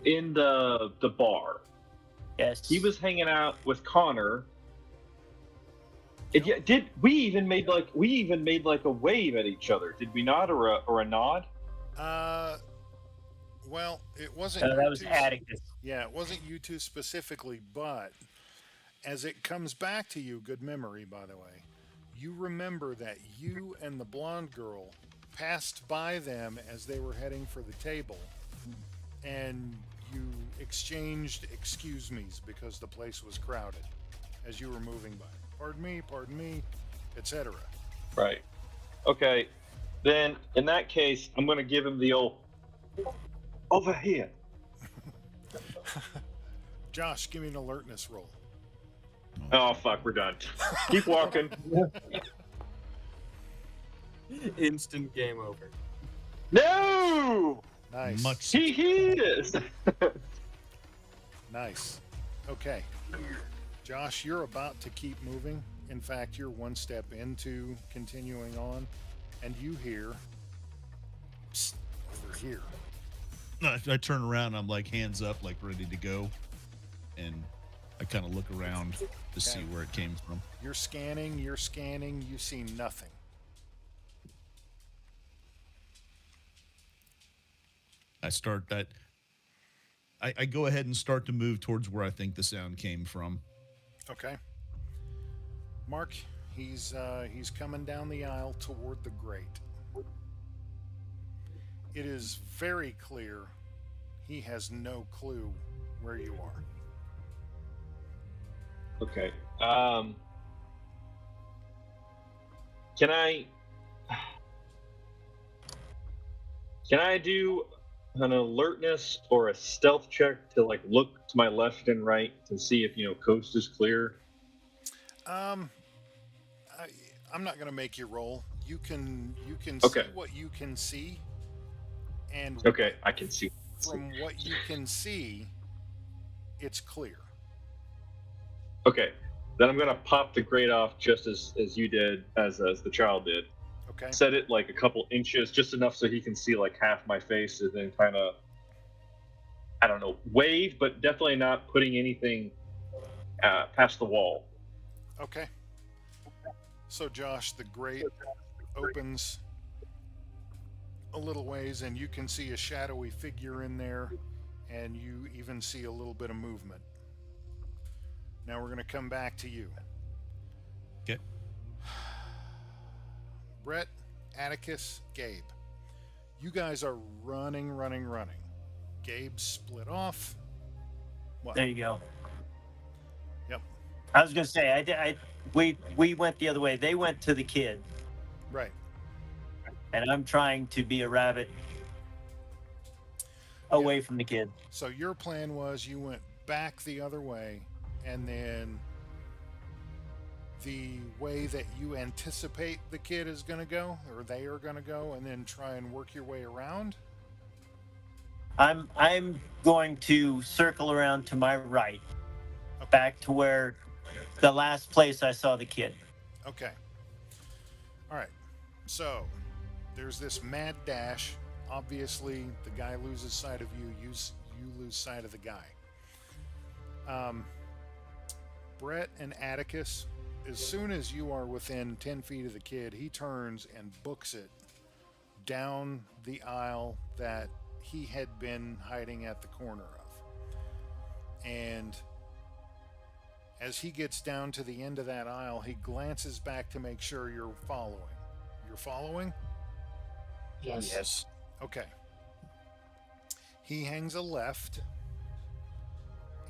in the bar? Yes. He was hanging out with Connor. Yeah, did we even made like a wave at each other? Did we not, or a nod? Well, it wasn't. No, you that was two- Atticus. Yeah, it wasn't you two specifically, but as it comes back to you, good memory, by the way, you remember that you and the blonde girl passed by them as they were heading for the table, and you exchanged excuse me's because the place was crowded as you were moving by. Pardon me, etc. Right. Okay. Then in that case, I'm going to give him the old over here. Josh, give me an alertness roll. Oh fuck, we're done. Keep walking. Instant game over. No. Nice. Much. He is. Nice. Okay. Josh, you're about to keep moving. In fact, you're one step into continuing on, and you hear, "Psst, over here." I turn around. I'm like hands up, like ready to go, and I kind of look around to see where it came from. You're scanning, you see nothing. I start that. I go ahead and start to move towards where I think the sound came from. Okay. Mark, he's coming down the aisle toward the grate. It is very clear he has no clue where you are. Okay. Can I do an alertness or a stealth check to like look to my left and right to see if coast is clear? I'm not going to make you roll. You can Okay. see what you can see, and Okay, I can see. from what you can see, it's clear. Okay, then I'm gonna pop the grate off just as you did, as the child did. Okay. Set it like a couple inches, just enough so he can see like half my face, and then kind of, I don't know, wave, but definitely not putting anything past the wall. Okay. So Josh, the grate opens a little ways, and you can see a shadowy figure in there, and you even see a little bit of movement. Now we're going to come back to you. Okay. Brett, Atticus, Gabe. You guys are running. Gabe split off. What? There you go. Yep. I was gonna say we went the other way. They went to the kid, Right. and I'm trying to be a rabbit away from the kid. So your plan was you went back the other way, and then the way that you anticipate the kid is going to go, or they are going to go, and then try and work your way around. I'm going to circle around to my right, back to where the last place I saw the kid. Okay. All right. So there's this mad dash. Obviously, the guy loses sight of you. You lose sight of the guy. Brett and Atticus, as soon as you are within 10 feet of the kid, he turns and books it down the aisle that he had been hiding at the corner of. And as he gets down to the end of that aisle, he glances back to make sure you're following. You're following? Yes. Okay. He hangs a left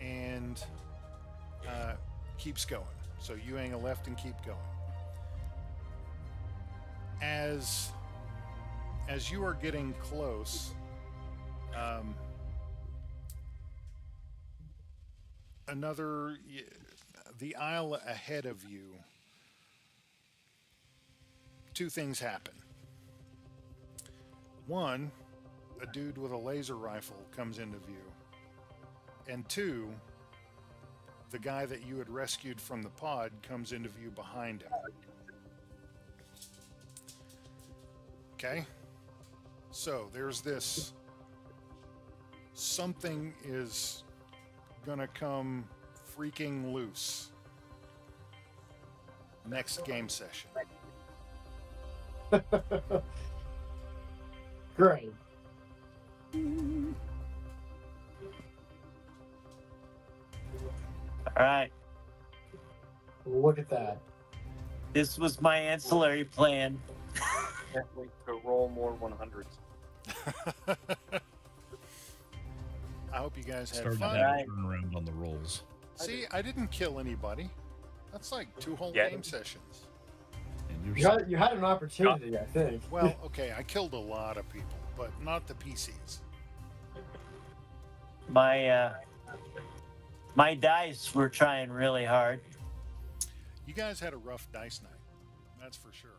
and keeps going. So you hang a left and keep going. As you are getting close, the aisle ahead of you, two things happen. One, a dude with a laser rifle comes into view. And two, the guy that you had rescued from the pod comes into view behind him. Okay? So there's this. Something is gonna come freaking loose next game session. Great. All right. Look at that. This was my ancillary plan. Can't wait to roll more 100s. I hope you guys had Starting to fun. have a Right. turnaround on the rolls. See, I didn't kill anybody. That's like 2 whole Yeah. game sessions. And you're You had an opportunity, I think. Well, okay, I killed a lot of people, but not the PCs. My dice were trying really hard. You guys had a rough dice night. That's for sure.